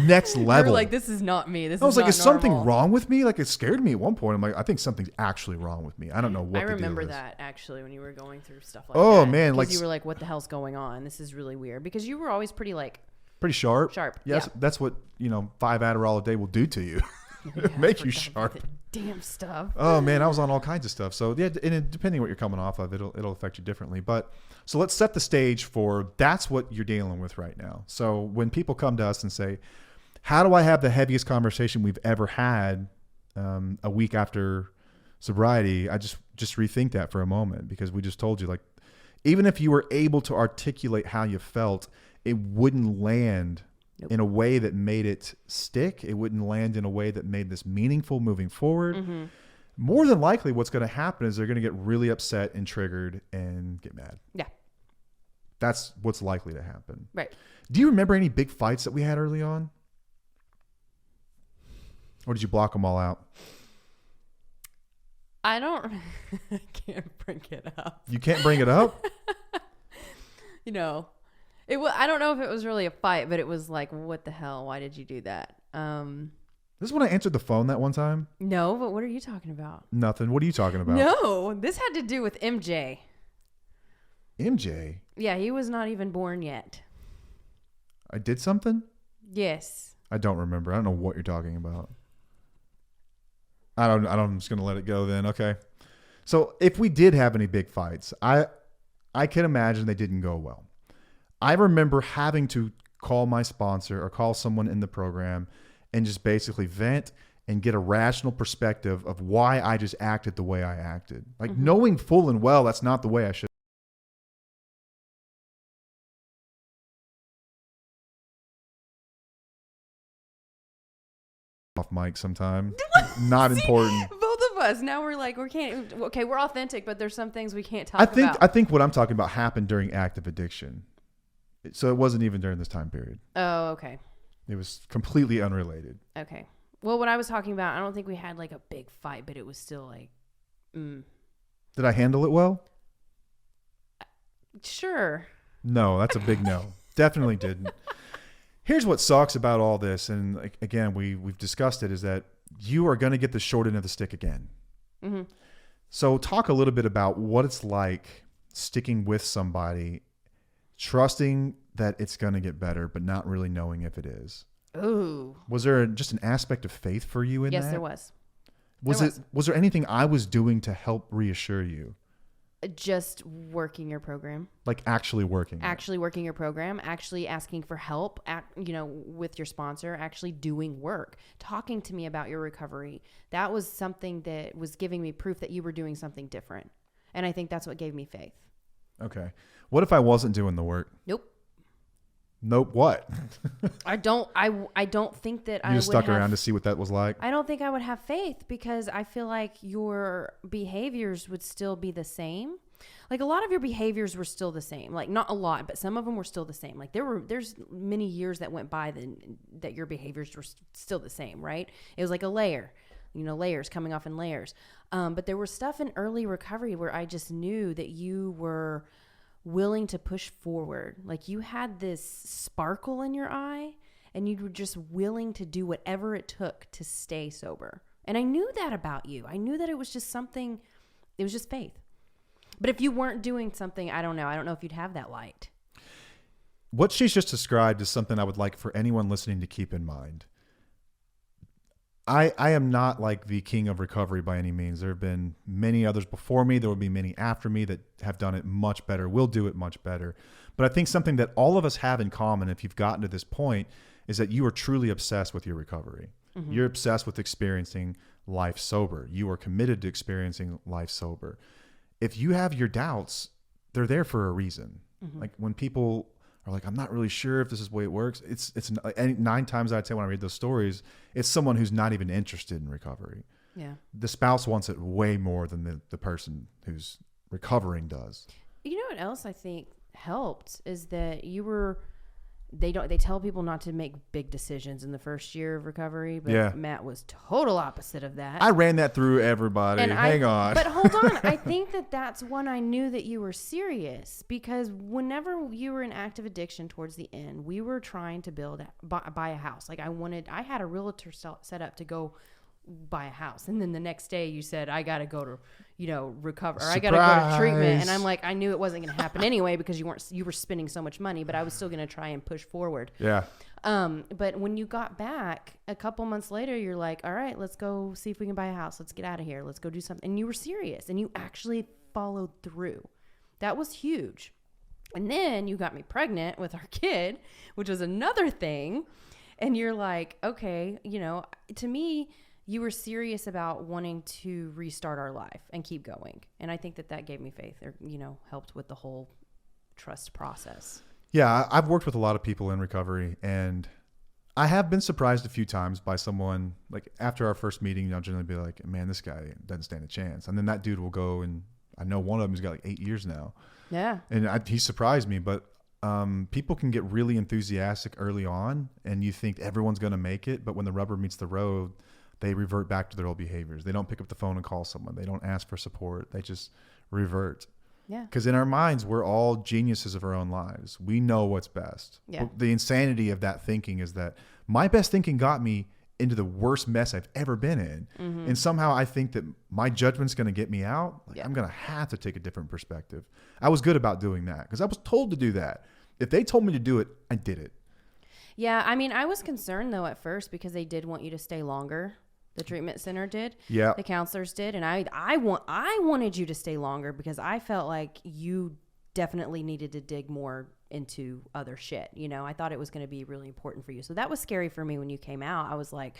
S1: next level.
S3: You're like, this is not me. This
S1: I was
S3: is
S1: like,
S3: not
S1: is something
S3: normal.
S1: wrong with me? Like it scared me at one point. I'm like, I think something's actually wrong with me. I don't know what
S3: I
S1: the
S3: remember
S1: deal is.
S3: that actually when you were going through stuff like that.
S1: Oh, man,
S3: Because
S1: like
S3: you were like, what the hell's going on? This is really weird. Because you were always pretty like,
S1: Pretty sharp.
S3: Sharp,
S1: Yes,
S3: yeah.
S1: that's what 5 Adderall a day will do to you.
S3: yeah,
S1: Make
S3: I
S1: you
S3: forgot
S1: sharp.
S3: about the damn stuff.
S1: Oh man, I was on all kinds of stuff. So yeah, and depending on what you're coming off of, it'll affect you differently. But so let's set the stage for that's what you're dealing with right now. So when people come to us and say, "How do I have the heaviest conversation we've ever had a week after sobriety?" I just rethink that for a moment, because we just told you, like, even if you were able to articulate how you felt, it wouldn't land
S3: Nope.
S1: in a way that made it stick. It wouldn't land in a way that made this meaningful moving forward. More than likely what's going to happen is they're going to get really upset and triggered and get mad.
S3: Yeah.
S1: That's what's likely to happen.
S3: Right.
S1: Do you remember any big fights that we had early on? Or did you block them all out?
S3: I can't bring it up.
S1: You can't bring it up?
S3: You know, I don't know if it was really a fight, but it was like, what the hell? Why did you do that?
S1: This is when I answered the phone that one time?
S3: No, but what are you talking about?
S1: Nothing. What are you talking about?
S3: No, this had to do with MJ.
S1: MJ?
S3: Yeah, he was not even born yet.
S1: I did something?
S3: Yes.
S1: I don't remember. I don't know what you're talking about. I'm just going to let it go then. Okay. So if we did have any big fights, I can imagine they didn't go well. I remember having to call my sponsor or call someone in the program and just basically vent and get a rational perspective of why I just acted the way I acted. Like knowing full and well that's not the way I should. Off mic sometime. Not important.
S3: Both of us. Now we're like, we're authentic, but there's some things we can't talk about.
S1: I think what I'm talking about happened during active addiction. So it wasn't even during this time period.
S3: Oh, okay.
S1: It was completely unrelated.
S3: Okay. Well, what I was talking about, I don't think we had like a big fight, but it was still like,
S1: Did I handle it well?
S3: Sure.
S1: No, that's a big no. Definitely didn't. Here's what sucks about all this, and like, again, we've discussed it, is that you are going to get the short end of the stick again. Mm-hmm. So talk a little bit about what it's like sticking with somebody, trusting that it's going to get better, but not really knowing if it is.
S3: Ooh.
S1: Was there just an aspect of faith for you in that?
S3: Yes, there was.
S1: Was there anything I was doing to help reassure you?
S3: Just working your program.
S1: Like actually working.
S3: Actually working your program, actually asking for help, with your sponsor, actually doing work, talking to me about your recovery. That was something that was giving me proof that you were doing something different. And I think that's what gave me faith.
S1: Okay. What if I wasn't doing the work?
S3: Nope.
S1: Nope. What?
S3: I don't think that
S1: you just stuck around to see what that was like?
S3: I don't think I would have faith because I feel like your behaviors would still be the same. Like a lot of your behaviors were still the same. Like not a lot, but some of them were still the same. Like there's many years that went by that your behaviors were still the same, right? It was like a layer, layers coming off in layers. But there was stuff in early recovery where I just knew that you were willing to push forward. Like you had this sparkle in your eye and you were just willing to do whatever it took to stay sober. And I knew that about you. I knew that it was just something, it was just faith. But if you weren't doing something, I don't know if you'd have that light.
S1: What she's just described is something I would like for anyone listening to keep in mind. I am not like the king of recovery by any means. There have been many others before me. There will be many after me that have done it much better, will do it much better. But I think something that all of us have in common, if you've gotten to this point, is that you are truly obsessed with your recovery. Mm-hmm. You're obsessed with experiencing life sober. You are committed to experiencing life sober. If you have your doubts, they're there for a reason. Mm-hmm. Like when people are like, I'm not really sure if this is the way it works. It's 9 times out of 10 when I read those stories, it's someone who's not even interested in recovery.
S3: Yeah.
S1: The spouse wants it way more than the person who's recovering does.
S3: You know what else I think helped is that they tell people not to make big decisions in the first year of recovery, but yeah. Matt was total opposite of that.
S1: I ran that through everybody. Hang on.
S3: But hold on. I think that's when I knew that you were serious, because whenever you were in active addiction towards the end, we were trying to buy a house. Like I had a realtor set up to go buy a house, and then the next day you said, I gotta go to recover, or I gotta go to treatment, and I'm like, I knew it wasn't gonna happen anyway because you were spending so much money, but I was still gonna try and push forward.
S1: Yeah.
S3: But when you got back a couple months later, you're like, all right, let's go see if we can buy a house, let's get out of here, let's go do something. And you were serious and you actually followed through. That was huge. And then you got me pregnant with our kid, which was another thing, and you're like, okay, to me, you were serious about wanting to restart our life and keep going. And I think that gave me faith, or, helped with the whole trust process.
S1: Yeah, I've worked with a lot of people in recovery, and I have been surprised a few times by someone, like after our first meeting, I'll generally be like, man, this guy doesn't stand a chance. And then that dude will go, and I know one of them has got like 8 years now.
S3: Yeah.
S1: And he surprised me, but people can get really enthusiastic early on, and you think everyone's going to make it. But when the rubber meets the road, they revert back to their old behaviors. They don't pick up the phone and call someone. They don't ask for support. They just revert.
S3: Yeah.
S1: Because in our minds, we're all geniuses of our own lives. We know what's best.
S3: Yeah.
S1: But the insanity of that thinking is that my best thinking got me into the worst mess I've ever been in.
S3: Mm-hmm.
S1: And somehow I think that my judgment's going to get me out. Like, I'm going to have to take a different perspective. I was good about doing that because I was told to do that. If they told me to do it, I did it.
S3: Yeah. I mean, I was concerned though at first because they did want you to stay longer. The treatment center did.
S1: Yeah.
S3: The counselors did. And I wanted you to stay longer because I felt like you definitely needed to dig more into other shit. You know, I thought it was going to be really important for you. So that was scary for me when you came out. I was like,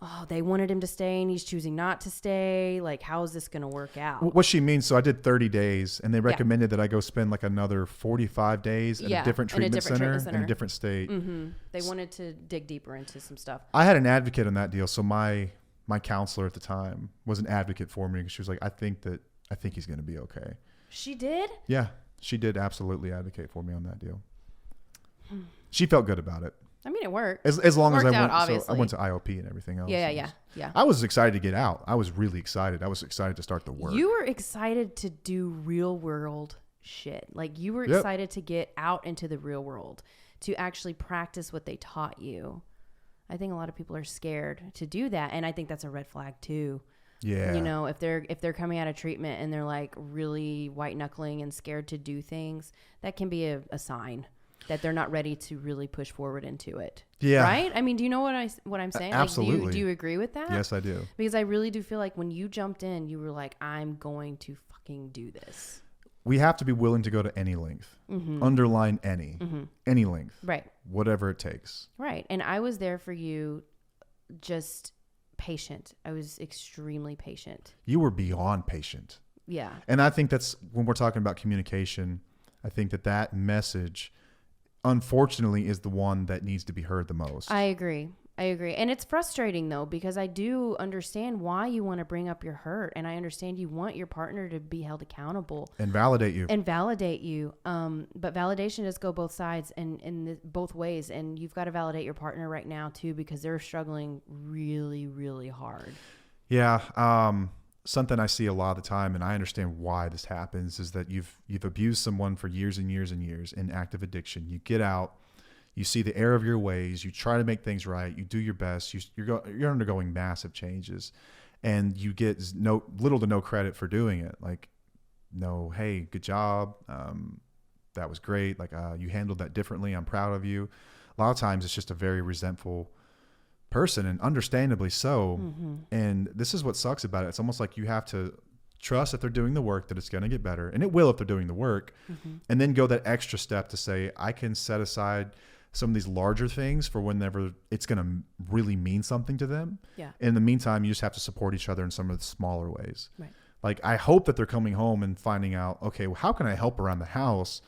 S3: oh, they wanted him to stay and he's choosing not to stay. Like, how is this going to work out?
S1: What she means, so I did 30 days and they recommended that I go spend like another 45 days at a different treatment center in a different state.
S3: Mm-hmm. They wanted to dig deeper into some stuff.
S1: I had an advocate on that deal. So my counselor at the time was an advocate for me because she was like, I think he's going to be okay.
S3: She did?
S1: Yeah, she did absolutely advocate for me on that deal. She felt good about it.
S3: I mean, it worked.
S1: As long as I went,
S3: obviously.
S1: so I went to IOP and everything else.
S3: Yeah.
S1: I was excited to get out. I was really excited. I was excited to start the work.
S3: You were excited to do real world shit. Like you were excited to get out into the real world, to actually practice what they taught you. I think a lot of people are scared to do that. And I think that's a red flag too.
S1: Yeah.
S3: You know, if they're coming out of treatment and they're like really white knuckling and scared to do things, that can be a sign that they're not ready to really push forward into it.
S1: Yeah.
S3: Right? I mean, do you know what I'm saying?
S1: Absolutely.
S3: Like, do you agree with that?
S1: Yes, I do.
S3: Because I really do feel like when you jumped in, you were like, I'm going to fucking do this.
S1: We have to be willing to go to any length. Mm-hmm. Underline any. Mm-hmm. Any length.
S3: Right.
S1: Whatever it takes.
S3: Right. And I was there for you, just patient. I was extremely patient.
S1: You were beyond patient.
S3: Yeah.
S1: And I think that's when we're talking about communication, I think that message, unfortunately, is the one that needs to be heard the most.
S3: I agree. And it's frustrating though, because I do understand why you want to bring up your hurt. And I understand you want your partner to be held accountable.
S1: And validate you.
S3: But validation does go both sides and in both ways. And you've got to validate your partner right now too, because they're struggling really, really hard.
S1: Yeah. Something I see a lot of the time, and I understand why this happens, is that you've abused someone for years and years and years in active addiction. You get out, you see the error of your ways, you try to make things right, you do your best, you're undergoing massive changes, and you get little to no credit for doing it. Like, no, hey, good job, that was great. Like, you handled that differently. I'm proud of you. A lot of times, it's just a very resentful person, and understandably so. Mm-hmm. And this is what sucks about it. It's almost like you have to trust that they're doing the work, that it's going to get better, and it will if they're doing the work. Mm-hmm. And then go that extra step to say, I can set aside some of these larger things for whenever it's going to really mean something to them.
S3: Yeah.
S1: In the meantime, you just have to support each other in some of the smaller ways.
S3: Right.
S1: Like, I hope that they're coming home and finding out, okay, well, how can I help around the house?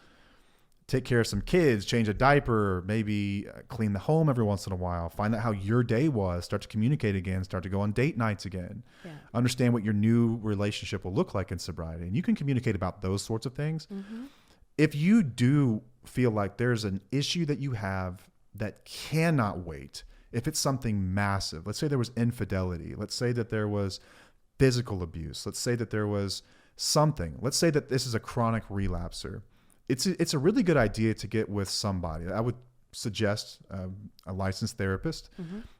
S1: Take care of some kids, change a diaper, maybe clean the home every once in a while, find out how your day was, start to communicate again, start to go on date nights again, understand what your new relationship will look like in sobriety. And you can communicate about those sorts of things. Mm-hmm. If you do feel like there's an issue that you have that cannot wait, if it's something massive, let's say there was infidelity, let's say that there was physical abuse, let's say that there was something, let's say that this is a chronic relapser, it's a really good idea to get with somebody. I would suggest a licensed therapist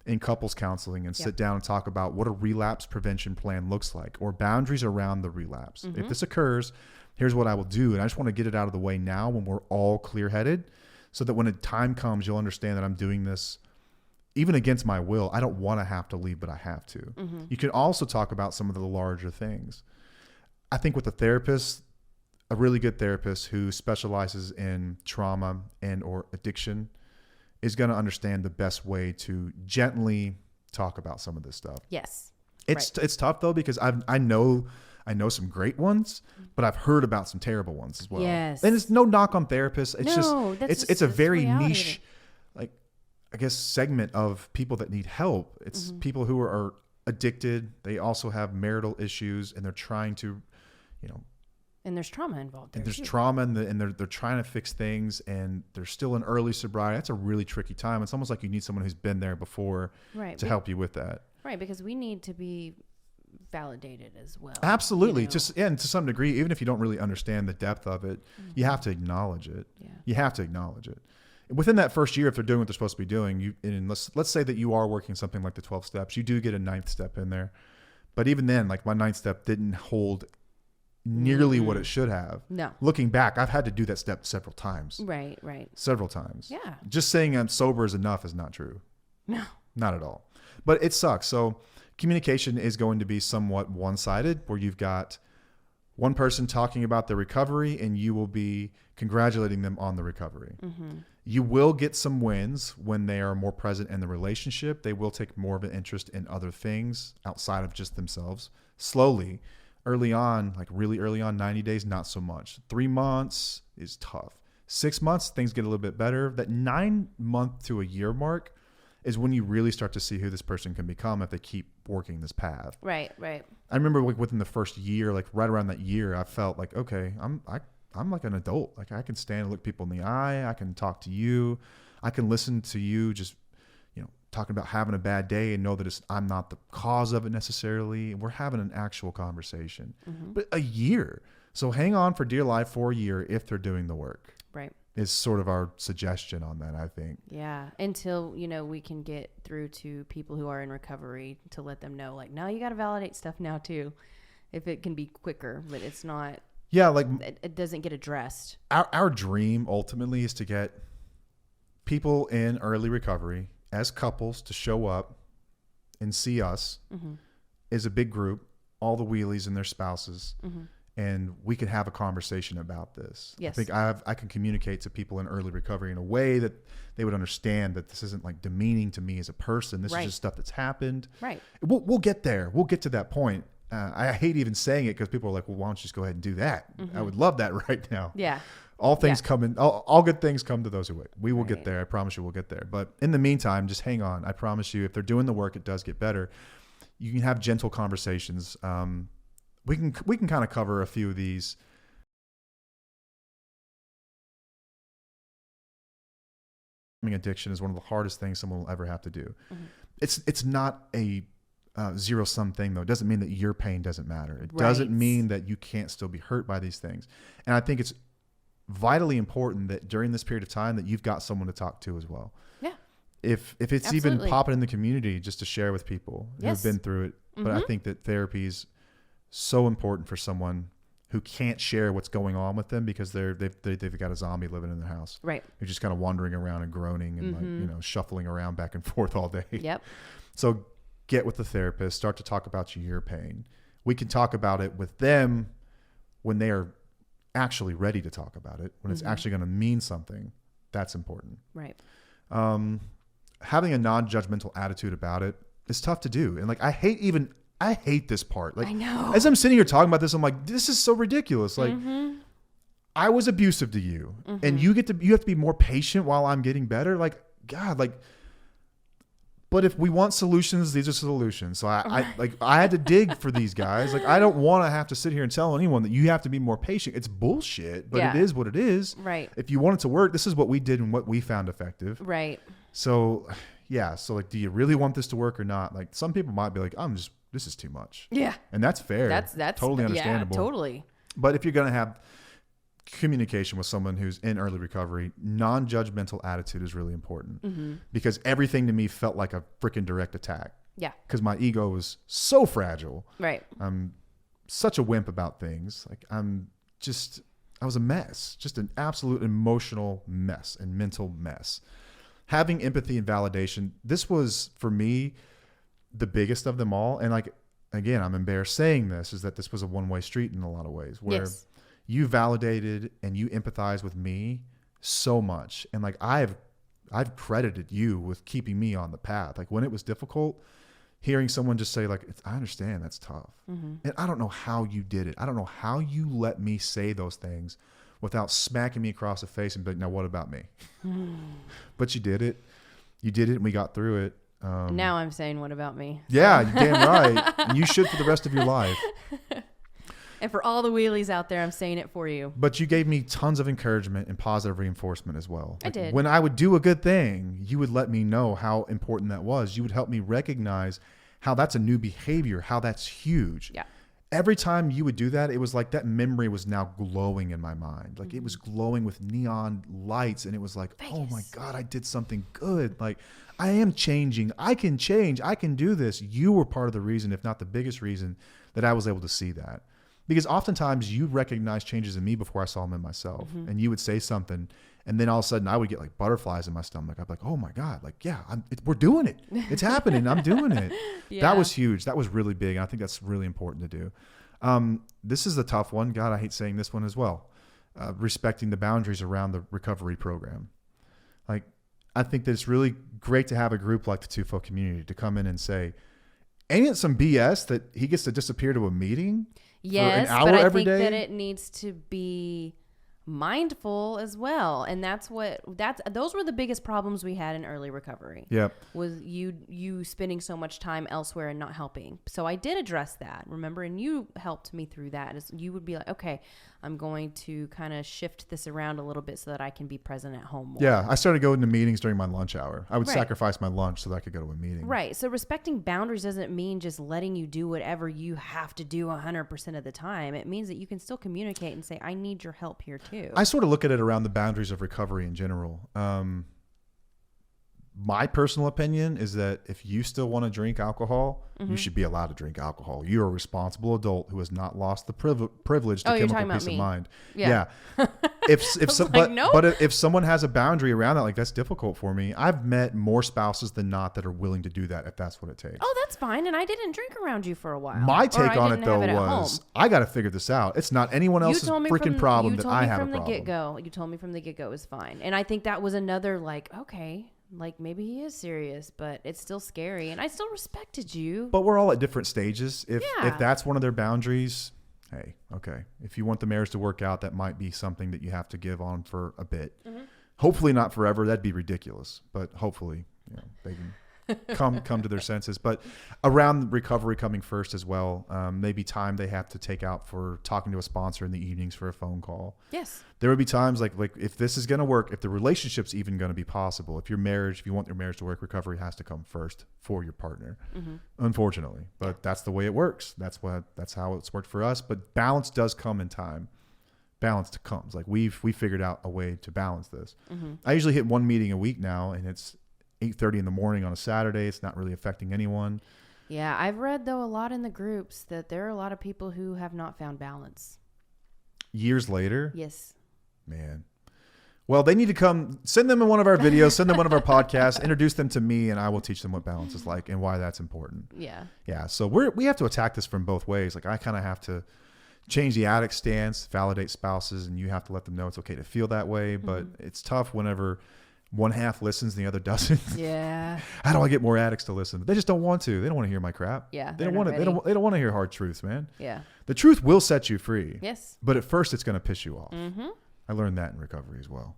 S1: in couples counseling and sit down and talk about what a relapse prevention plan looks like, or boundaries around the relapse. Mm-hmm. If this occurs, here's what I will do. And I just want to get it out of the way now when we're all clear-headed, so that when a time comes, you'll understand that I'm doing this even against my will. I don't want to have to leave, but I have to. Mm-hmm. You can also talk about some of the larger things. I think with a therapist, a really good therapist who specializes in trauma and or addiction is going to understand the best way to gently talk about some of this stuff.
S3: Yes.
S1: It's tough though, because I know some great ones, but I've heard about some terrible ones as well.
S3: Yes.
S1: And it's no knock on therapists. It's it's a very niche, like, I guess, segment of people that need help. It's people who are addicted. They also have marital issues, and they're trying to,
S3: and there's trauma involved there.
S1: And there's trauma, and they're trying to fix things, and they're still in early sobriety. That's a really tricky time. It's almost like you need someone who's been there before to help you with that.
S3: Right, because we need to be validated as well.
S1: Absolutely.
S3: You know?
S1: Just, and to some degree, even if you don't really understand the depth of it, you have to acknowledge it.
S3: Yeah.
S1: You have to acknowledge it. Within that first year, if they're doing what they're supposed to be doing, and let's say that you are working something like the 12 steps, you do get a 9th step in there. But even then, like my 9th step didn't hold nearly what it should have.
S3: No.
S1: Looking back, I've had to do that step several times.
S3: Right.
S1: Several times.
S3: Yeah.
S1: Just saying I'm sober is enough is not true.
S3: No.
S1: Not at all. But it sucks. So communication is going to be somewhat one-sided, where you've got one person talking about their recovery and you will be congratulating them on the recovery. You will get some wins when they are more present in the relationship. They will take more of an interest in other things outside of just themselves. Slowly, early on, like really early on, 90 days, not so much. 3 months is tough. 6 months, things get a little bit better. That 9 month to a year mark is when you really start to see who this person can become if they keep working this path.
S3: Right.
S1: I remember like within the first year, like right around that year, I felt like, okay, I'm like an adult. Like I can stand and look people in the eye. I can talk to you. I can listen to you just, talking about having a bad day and know that I'm not the cause of it necessarily. We're having an actual conversation. But a year. So hang on for dear life for a year if they're doing the work.
S3: Right.
S1: Is sort of our suggestion on that, I think.
S3: Yeah. Until, we can get through to people who are in recovery to let them know, like, no, you got to validate stuff now too. If it can be quicker, but it's not.
S1: Yeah. Like
S3: it doesn't get addressed.
S1: Our dream ultimately is to get people in early recovery as couples to show up and see us as a big group, all the wheelies and their spouses. And we could have a conversation about this.
S3: Yes.
S1: I think I can communicate to people in early recovery in a way that they would understand that this isn't like demeaning to me as a person. This is just stuff that's happened.
S3: Right.
S1: We'll get there. We'll get to that point. I hate even saying it because people are like, well, why don't you just go ahead and do that? I would love that right now.
S3: Yeah.
S1: All things come in, all good things come to those who wait. We will get
S3: Right.
S1: there. I promise you we'll get there. But in the meantime, just hang on. I promise you, if they're doing the work, it does get better. You can have gentle conversations. We can kind of cover a few of these. Addiction is one of the hardest things someone will ever have to do. It's not a zero-sum thing, though. It doesn't mean that your pain doesn't matter. It doesn't mean that you can't still be hurt by these things. And I think it's vitally important that during this period of time that you've got someone to talk to as well.
S3: Yeah.
S1: If it's even popping in the community just to share with people who've been through it. But I think that therapy is so important for someone who can't share what's going on with them because they've got a zombie living in their house.
S3: Right.
S1: Who's just kind of wandering around and groaning and like, shuffling around back and forth all day.
S3: Yep.
S1: So get with the therapist, start to talk about your pain. We can talk about it with them when they are actually ready to talk about it, when it's actually going to mean something. That's important.
S3: Right.
S1: Having a non-judgmental attitude about it is tough to do. And like, I hate this part. Like,
S3: I know.
S1: as I'm sitting here talking about this, I'm like, this is so ridiculous. Like, I was abusive to you and you have to be more patient while I'm getting better. Like, God, like, but if we want solutions, these are solutions. So I had to dig for these guys. Like, I don't want to have to sit here and tell anyone that you have to be more patient. It's bullshit, but it is what it is.
S3: Right.
S1: If you want it to work, this is what we did and what we found effective.
S3: Right.
S1: So yeah. So like, do you really want this to work or not? Like, some people might be like, this is too much.
S3: Yeah.
S1: And that's fair.
S3: That's
S1: totally understandable.
S3: Yeah, totally.
S1: But if you're going to have communication with someone who's in early recovery, non-judgmental attitude is really important because everything to me felt like a freaking direct attack.
S3: Yeah.
S1: Because my ego was so fragile.
S3: Right.
S1: I'm such a wimp about things. Like I was a mess, just an absolute emotional mess and mental mess. Having empathy and validation, this was for me the biggest of them all. And like, again, I'm embarrassed saying this, is that this was a one-way street in a lot of ways where you validated and you empathize with me so much. And like, I've credited you with keeping me on the path. Like when it was difficult, hearing someone just say like, I understand that's tough. And I don't know how you did it. I don't know how you let me say those things without smacking me across the face and be like, now what about me? But you did it. You did it and we got through it.
S3: Now I'm saying, what about me?
S1: Yeah, you're damn right. And you should for the rest of your life.
S3: And for all the wheelies out there, I'm saying it for you.
S1: But you gave me tons of encouragement and positive reinforcement as well.
S3: I did.
S1: When I would do a good thing, you would let me know how important that was. You would help me recognize how that's a new behavior, how that's huge.
S3: Yeah.
S1: Every time you would do that, it was like that memory was now glowing in my mind. Like it was glowing with neon lights. And it was like, oh my God, I did something good. Like I am changing. I can change. I can do this. You were part of the reason, if not the biggest reason, that I was able to see that. Because oftentimes you recognize changes in me before I saw them in myself. And you would say something, and then all of a sudden I would get like butterflies in my stomach. I'd be like, oh my God, like, yeah, we're doing it. It's happening. I'm doing it. That was huge. That was really big. And I think that's really important to do. This is a tough one. God, I hate saying this one as well. Respecting the boundaries around the recovery program. Like, I think that it's really great to have a group like the Tufo community to come in and say, ain't it some BS that he gets to disappear to a meeting?
S3: Yes,
S1: for an hour
S3: but I
S1: every
S3: think
S1: day?
S3: that it needs to be mindful as well, and those were the biggest problems we had in early recovery.
S1: Yep.
S3: Was you spending so much time elsewhere and not helping. So I did address that, remember, and you helped me through that. As you would be like, okay, I'm going to kind of shift this around a little bit so that I can be present at home more.
S1: Yeah, I started going to meetings during my lunch hour. I would
S3: Right.
S1: sacrifice my lunch so that I could go to a meeting.
S3: Right. So respecting boundaries doesn't mean just letting you do whatever you have to do 100% of the time. It means that you can still communicate and say, I need your help here too.
S1: I sort of look at it around the boundaries of recovery in general. My personal opinion is that if you still want to drink alcohol, you should be allowed to drink alcohol. You're a responsible adult who has not lost the privilege to
S3: Oh, you're
S1: chemical
S3: talking about
S1: peace
S3: me.
S1: of mind.
S3: Yeah.
S1: But if someone has a boundary around that, like that's difficult for me. I've met more spouses than not that are willing to do that if that's what it takes.
S3: Oh, that's fine. And I didn't drink around you for a while.
S1: My
S3: Or
S1: take
S3: I
S1: on it
S3: didn't
S1: though
S3: have at
S1: was
S3: home.
S1: I got to figure this out. It's not anyone else's freaking problem that I have a problem.
S3: You told me from the get-go it was fine. And I think that was another like, okay, like maybe he is serious, but it's still scary. And I still respected you.
S1: But we're all at different stages. If
S3: Yeah.
S1: that's one of their boundaries, hey, okay. If you want the marriage to work out, that might be something that you have to give on for a bit. Hopefully not forever. That'd be ridiculous. But hopefully, they can come to their senses. But around recovery coming first as well, maybe time they have to take out for talking to a sponsor in the evenings for a phone call.
S3: Yes.
S1: There would be times like if this is going to work, if the relationship's even going to be possible, if you want your marriage to work, recovery has to come first for your partner, unfortunately. But that's the way it works. That's how it's worked for us. But balance does come in time. Balance comes. Like we figured out a way to balance this. I usually hit one meeting a week now, and it's 8:30 in the morning on a Saturday. It's not really affecting anyone.
S3: Yeah, I've read though a lot in the groups that there are a lot of people who have not found balance.
S1: Years later,
S3: Yes.
S1: man. Well, they need to come, send them in one of our videos, send them one of our podcasts, introduce them to me, and I will teach them what balance is like and why that's important.
S3: Yeah.
S1: Yeah. So we have to attack this from both ways. Like I kind of have to change the addict stance, validate spouses, and you have to let them know it's okay to feel that way. But it's tough whenever one half listens and the other doesn't.
S3: Yeah.
S1: How do I get more addicts to listen? They just don't want to. They don't want to hear my crap.
S3: Yeah,
S1: They
S3: they're
S1: don't
S3: not
S1: want to. They don't want to hear hard truths, man.
S3: Yeah.
S1: The truth will set you free.
S3: Yes.
S1: But at first, it's going to piss you off.
S3: Mm-hmm.
S1: I learned that in recovery as well.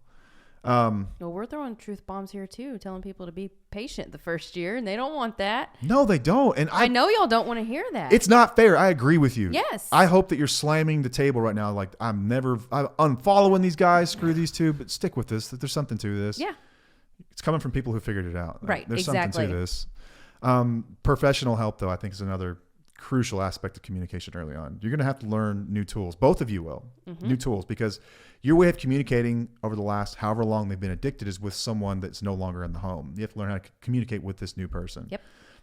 S3: Well, we're throwing truth bombs here too, telling people to be patient the first year, and they don't want that.
S1: No, they don't. And
S3: I know y'all don't want to hear that.
S1: It's not fair. I agree with you.
S3: Yes.
S1: I hope that you're slamming the table right now. Like I'm unfollowing these guys. Screw these two. But stick with this. That there's something to this.
S3: Yeah.
S1: It's coming from people who figured it out.
S3: Right,
S1: There's
S3: exactly.
S1: something to this. Professional help, though, I think is another crucial aspect of communication early on. You're going to have to learn new tools. Both of you will. New tools, because your way of communicating over the last however long they've been addicted is with someone that's no longer in the home. You have to learn how to communicate with this new person.
S3: Yep.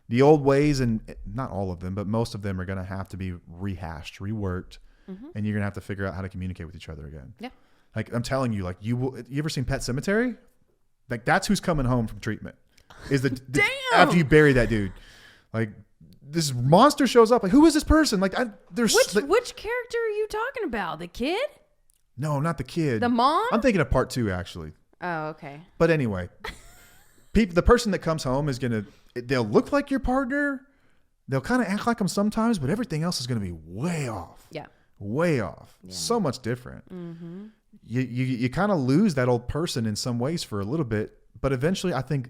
S1: The old ways, and not all of them, but most of them are going to have to be rehashed, reworked, and you're going to have to figure out how to communicate with each other again.
S3: Yeah.
S1: Like I'm telling you, like you ever seen Pet Cemetery? Like that's who's coming home from treatment. Is the after you bury that dude, like this monster shows up. Like who is this person? Like there's
S3: Which character are you talking about? The kid?
S1: no, not the kid.
S3: The mom?
S1: I'm thinking of part 2 actually.
S3: Oh, okay.
S1: But anyway, the person that comes home is they'll look like your partner. They'll kind of act like them sometimes, but everything else is gonna be way off.
S3: Yeah.
S1: Way off. Yeah. So much different. You kind of lose that old person in some ways for a little bit, but eventually I think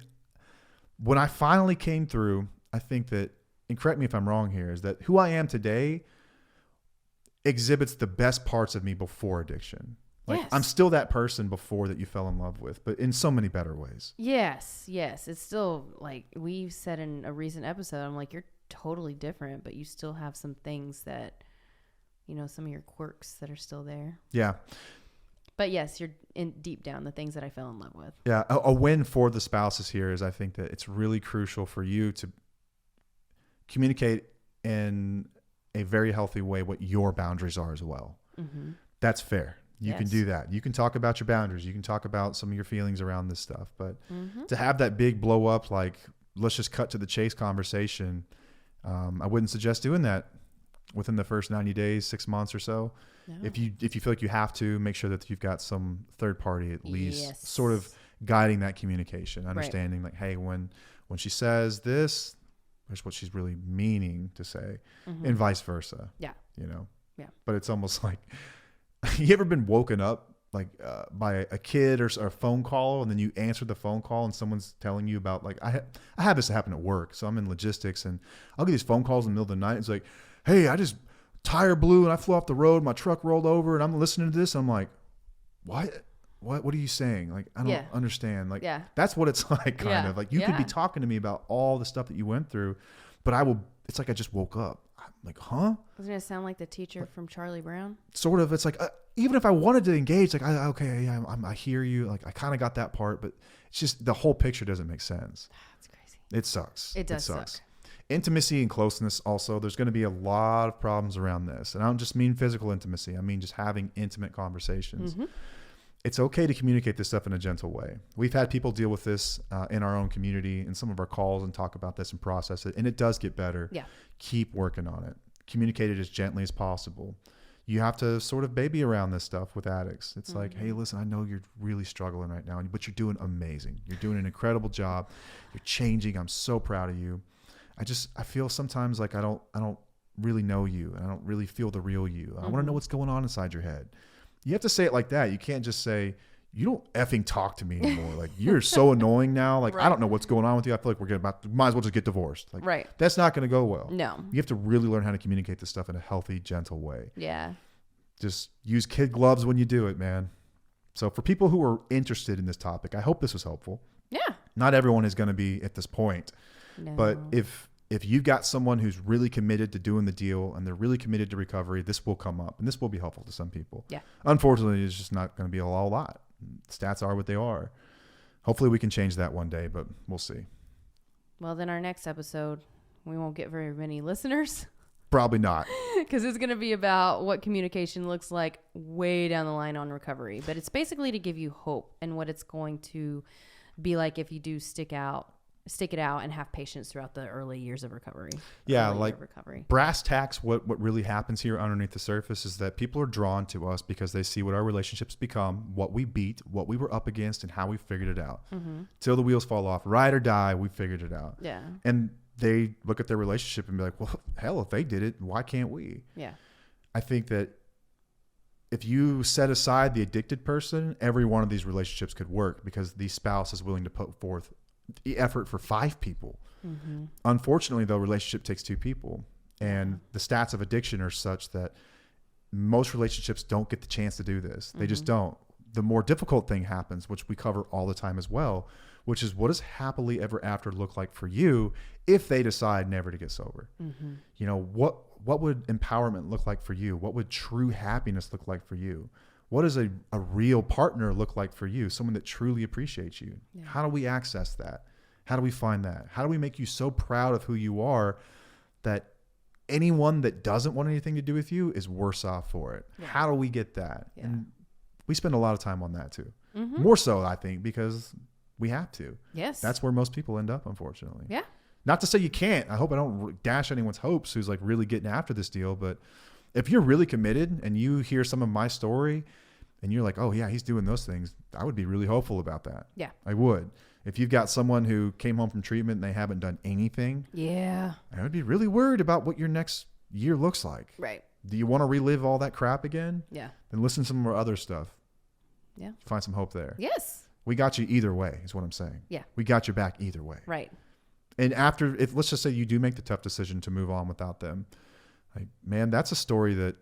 S1: when I finally came through, I think that, and correct me if I'm wrong here, is that who I am today exhibits the best parts of me before addiction. Like
S3: Yes.
S1: I'm still that person before that you fell in love with, but in so many better ways.
S3: Yes. It's still like we said in a recent episode, I'm like, you're totally different, but you still have some things that, some of your quirks that are still there.
S1: Yeah.
S3: But yes, you're in deep down the things that I fell in love with.
S1: Yeah. A win for the spouses here is I think that it's really crucial for you to communicate in a very healthy way what your boundaries are as well.
S3: Mm-hmm.
S1: That's fair. You
S3: Yes.
S1: can do that. You can talk about your boundaries. You can talk about some of your feelings around this stuff. But to have that big blow up, like, let's just cut to the chase conversation, I wouldn't suggest doing that within the first 90 days, 6 months or so.
S3: No.
S1: If you feel like you have to, make sure that you've got some third party at least
S3: Yes.
S1: sort of guiding that communication, understanding like, hey, when she says this, here's what she's really meaning to say, and vice versa.
S3: Yeah. Yeah.
S1: But it's almost like, you ever been woken up like by a kid or a phone call, and then you answer the phone call and someone's telling you about, like, I have this happen at work. So I'm in logistics and I'll get these phone calls in the middle of the night. It's like, hey, I just tire blew and I flew off the road. My truck rolled over and I'm listening to this. I'm like, what are you saying? Like, I don't understand. Like, that's what it's like, kind of like you could be talking to me about all the stuff that you went through, but it's like, I just woke up. I'm like, huh?
S3: Wasn't it sound like the teacher from Charlie Brown?
S1: Sort of. It's like, even if I wanted to engage, like, I hear you. Like, I kind of got that part, but it's just the whole picture doesn't make sense.
S3: That's crazy.
S1: It sucks.
S3: It does suck.
S1: Intimacy and closeness also, there's going to be a lot of problems around this. And I don't just mean physical intimacy. I mean just having intimate conversations. It's okay to communicate this stuff in a gentle way. We've had people deal with this in our own community in some of our calls and talk about this and process it. And it does get better.
S3: Yeah.
S1: Keep working on it. Communicate it as gently as possible. You have to sort of baby around this stuff with addicts. It's like, hey, listen, I know you're really struggling right now, but you're doing amazing. You're doing an incredible job. You're changing. I'm so proud of you. I feel sometimes like I don't really know you, and I don't really feel the real you. I want to know what's going on inside your head. You have to say it like that. You can't just say, you don't effing talk to me anymore. Like, you're so annoying now. Like, I don't know what's going on with you. I feel like might as well just get divorced. Like, that's not going to go well.
S3: No.
S1: You have to really learn how to communicate this stuff in a healthy, gentle way.
S3: Yeah.
S1: Just use kid gloves when you do it, man. So for people who are interested in this topic, I hope this was helpful.
S3: Yeah.
S1: Not everyone is going to be at this point.
S3: No.
S1: But if you've got someone who's really committed to doing the deal and they're really committed to recovery, this will come up and this will be helpful to some people.
S3: Yeah.
S1: Unfortunately, it's just not going to be a lot. Stats are what they are. Hopefully we can change that one day, but we'll see.
S3: Well, then our next episode, we won't get very many listeners.
S1: Probably not.
S3: Because it's going to be about what communication looks like way down the line on recovery. But it's basically to give you hope and what it's going to be like if you do stick it out and have patience throughout the early years of recovery.
S1: Yeah, like brass tacks, what really happens here underneath the surface is that people are drawn to us because they see what our relationships become, what we beat, what we were up against, and how we figured it out. Till the wheels fall off, ride or die, we figured it out.
S3: Yeah. And
S1: they look at their relationship and be like, well, hell, if they did it, why can't we?
S3: Yeah.
S1: I think that if you set aside the addicted person, every one of these relationships could work because the spouse is willing to put forth the effort for 5 people. Unfortunately, though, relationship takes 2 people, and the stats of addiction are such that most relationships don't get the chance to do this. They just don't. The more difficult thing happens, which we cover all the time as well, which is, what does happily ever after look like for you if they decide never to get sober? You know, what would empowerment look like for you? What would true happiness look like for you? What does a real partner look like for you? Someone that truly appreciates you. Yeah. How do we access that? How do we find that? How do we make you so proud of who you are that anyone that doesn't want anything to do with you is worse off for it? Yeah. How do we get that? Yeah. And we spend a lot of time on that too. More so, I think, because we have to. Yes. That's where most people end up, unfortunately. Yeah. Not to say you can't. I hope I don't dash anyone's hopes who's like really getting after this deal, but if you're really committed and you hear some of my story and you're like, oh yeah, he's doing those things, I would be really hopeful about that. Yeah. I would. If you've got someone who came home from treatment and they haven't done anything, yeah, I would be really worried about what your next year looks like. Right. Do you want to relive all that crap again? Yeah. Then listen to some of our other stuff. Yeah. Find some hope there. Yes. We got you either way, is what I'm saying. Yeah. We got your back either way. Right. And after, if let's just say you do make the tough decision to move on without them, like, man, that's a story that,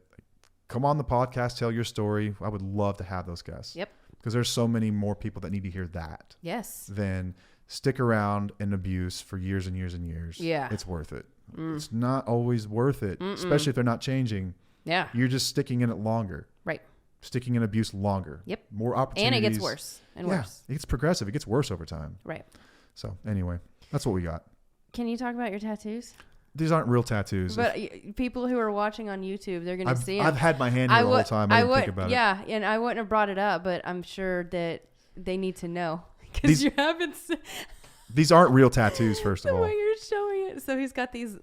S1: come on the podcast, tell your story. I would love to have those guests. Yep. Because there's so many more people that need to hear that. Yes. Than stick around in abuse for years and years and years. Yeah. It's worth it. It's not always worth it, especially if they're not changing.
S3: Yeah.
S1: You're just sticking in it longer.
S3: Right.
S1: Sticking in abuse longer.
S3: Yep.
S1: More opportunities.
S3: And it gets worse and worse.
S1: It gets progressive. It gets worse over time.
S3: Right.
S1: So anyway, that's what we got.
S3: Can you talk about your tattoos?
S1: These aren't real tattoos.
S3: But people who are watching on YouTube, they're going to see them.
S1: I've had my hand here the whole time. I didn't think about it.
S3: Yeah, and I wouldn't have brought it up, but I'm sure that they need to know because you haven't.
S1: These aren't real tattoos, first of all.
S3: The way you're showing it. So he's got these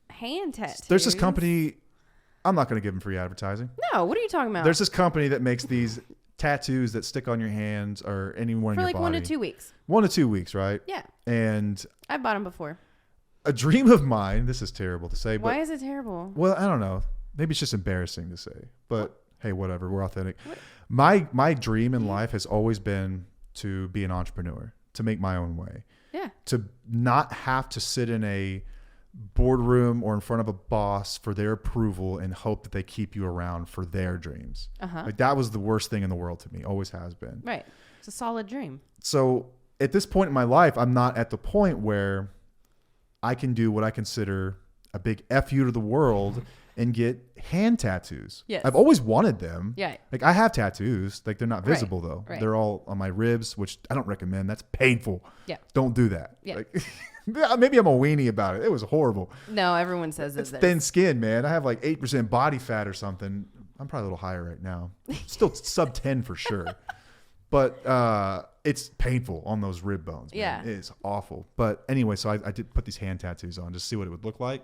S3: hand tattoos.
S1: There's this company. I'm not going to give them free advertising.
S3: No, what are you talking about?
S1: There's this company that makes these tattoos that stick on your hands or anywhere in your body.
S3: For like 1 to 2 weeks.
S1: 1 to 2 weeks, right?
S3: Yeah.
S1: And
S3: I bought them before.
S1: a dream of mine, this is terrible to say, but
S3: why is it terrible?
S1: well, I don't know. Maybe it's just embarrassing to say, but hey, whatever. We're authentic. What? My dream in life has always been to be an entrepreneur, to make my own way.
S3: Yeah.
S1: To not have to sit in a boardroom or in front of a boss for their approval and hope that they keep you around for their dreams. Like that was the worst thing in the world to me. Always has been.
S3: Right. It's a solid dream.
S1: So at this point in my life, I'm not at the point where I can do what I consider a big F you to the world and get hand tattoos.
S3: Yes.
S1: I've always wanted them.
S3: Yeah.
S1: Like I have tattoos. Like they're not
S3: Right.
S1: visible though.
S3: Right.
S1: They're all on my ribs, which I don't recommend. That's painful.
S3: Yeah.
S1: Don't do that.
S3: Yeah.
S1: Like, maybe I'm a weenie about it. It was horrible.
S3: No, everyone says
S1: It's
S3: that.
S1: thin skin, man. I have like 8% body fat or something. I'm probably a little higher right now. Still sub 10 for sure. But it's painful on those rib bones. Man.
S3: Yeah.
S1: It is awful. But anyway, so I did put these hand tattoos on just to see what it would look like.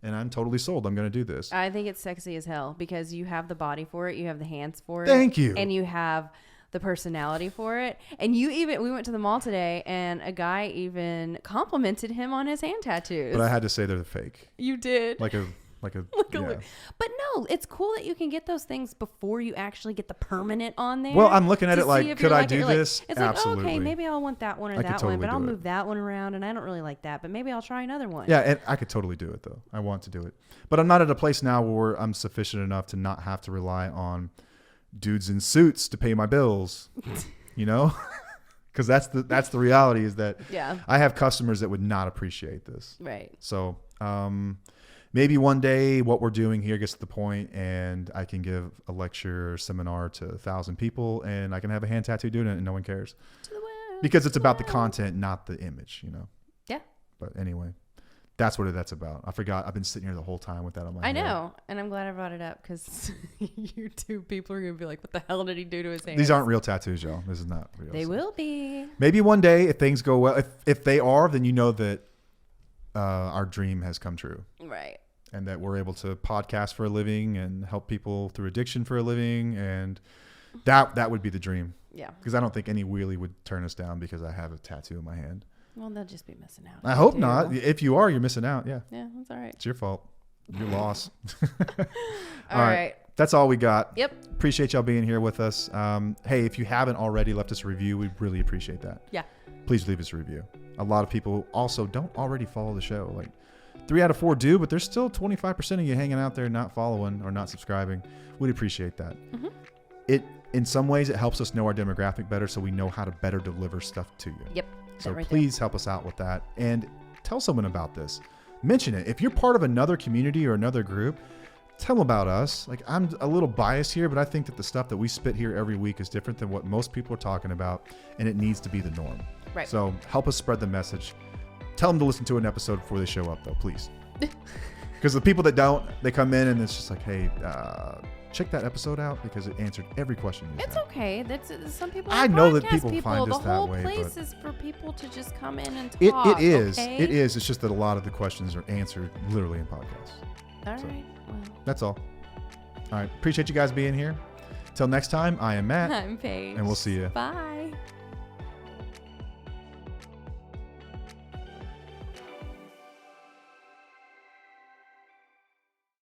S1: And I'm totally sold. I'm going to do this.
S3: I think it's sexy as hell because you have the body for it. You have the hands for it.
S1: Thank you.
S3: And you have the personality for it. And we went to the mall today and a guy even complimented him on his hand tattoos.
S1: But I had to say they're fake.
S3: You did.
S1: Like a yeah.
S3: But no, it's cool that you can get those things before you actually get the permanent on there.
S1: Well, I'm looking at
S3: to
S1: it like,
S3: see if
S1: could
S3: you're
S1: I do this?
S3: It's
S1: Absolutely.
S3: like, oh, okay, maybe I'll want that one or
S1: I could
S3: that one,
S1: totally
S3: but I'll
S1: do it.
S3: move that one around and I don't really like that, but maybe I'll try another one.
S1: Yeah, and I could totally do it though. I want to do it. But I'm not at a place now where I'm sufficient enough to not have to rely on dudes in suits to pay my bills. You know? Because that's the reality is that
S3: Yeah.
S1: I have customers that would not appreciate this.
S3: Right.
S1: So maybe one day what we're doing here gets to the point and I can give a lecture or seminar to 1,000 people and I can have a hand tattoo doing it and no one cares.
S3: To the world,
S1: Because it's
S3: to the
S1: about the
S3: world.
S1: content, not the image, you know?
S3: Yeah.
S1: But anyway, that's what that's about. I forgot. I've been sitting here the whole time with that on my head.
S3: I know. And I'm glad I brought it up because you two people are going to be like, what the hell did he do to his hands?
S1: These aren't real tattoos, y'all. This is not real.
S3: They
S1: So
S3: will be.
S1: maybe one day if things go well, if they are, then you know that our dream has come true.
S3: Right.
S1: And that we're able to podcast for a living and help people through addiction for a living. And that would be the dream.
S3: Yeah.
S1: Because I don't think any wheelie would turn us down because I have a tattoo in my hand.
S3: Well, they'll just be missing out.
S1: I hope
S3: Too.
S1: not. If you are, you're missing out. Yeah.
S3: Yeah, that's all right.
S1: It's your fault. Your loss.
S3: All right.
S1: That's all we got.
S3: Yep.
S1: Appreciate y'all being here with us. Hey, if you haven't already left us a review, we'd really appreciate that.
S3: Yeah.
S1: Please leave us a review. A lot of people also don't already follow the show. Like 3 out of 4 do, but there's still 25% of you hanging out there not following or not subscribing. We'd appreciate that.
S3: Mm-hmm.
S1: In some ways, it helps us know our demographic better so we know how to better deliver stuff to you.
S3: Yep.
S1: So
S3: right
S1: please help us out with that and tell someone about this. Mention it. If you're part of another community or another group, tell them about us. Like I'm a little biased here, but I think that the stuff that we spit here every week is different than what most people are talking about, and it needs to be the norm.
S3: Right.
S1: So help us spread the message. Tell them to listen to an episode before they show up, though, please. Because the people that don't, they come in and it's just like, hey, check that episode out because it answered every question you
S3: It's
S1: had.
S3: okay. That's some people.
S1: I
S3: are
S1: know that
S3: podcast
S1: people find us
S3: the
S1: that
S3: whole
S1: way,
S3: place
S1: but-
S3: is for people to just come in and
S1: It
S3: talk.
S1: is.
S3: Okay?
S1: It is. It's just that a lot of the questions are answered literally in podcasts.
S3: All
S1: So-
S3: right. Well,
S1: That's all. All right. Appreciate you guys being here. Till next time, I am Matt,
S3: I'm Paige.
S1: and we'll see you.
S3: Bye.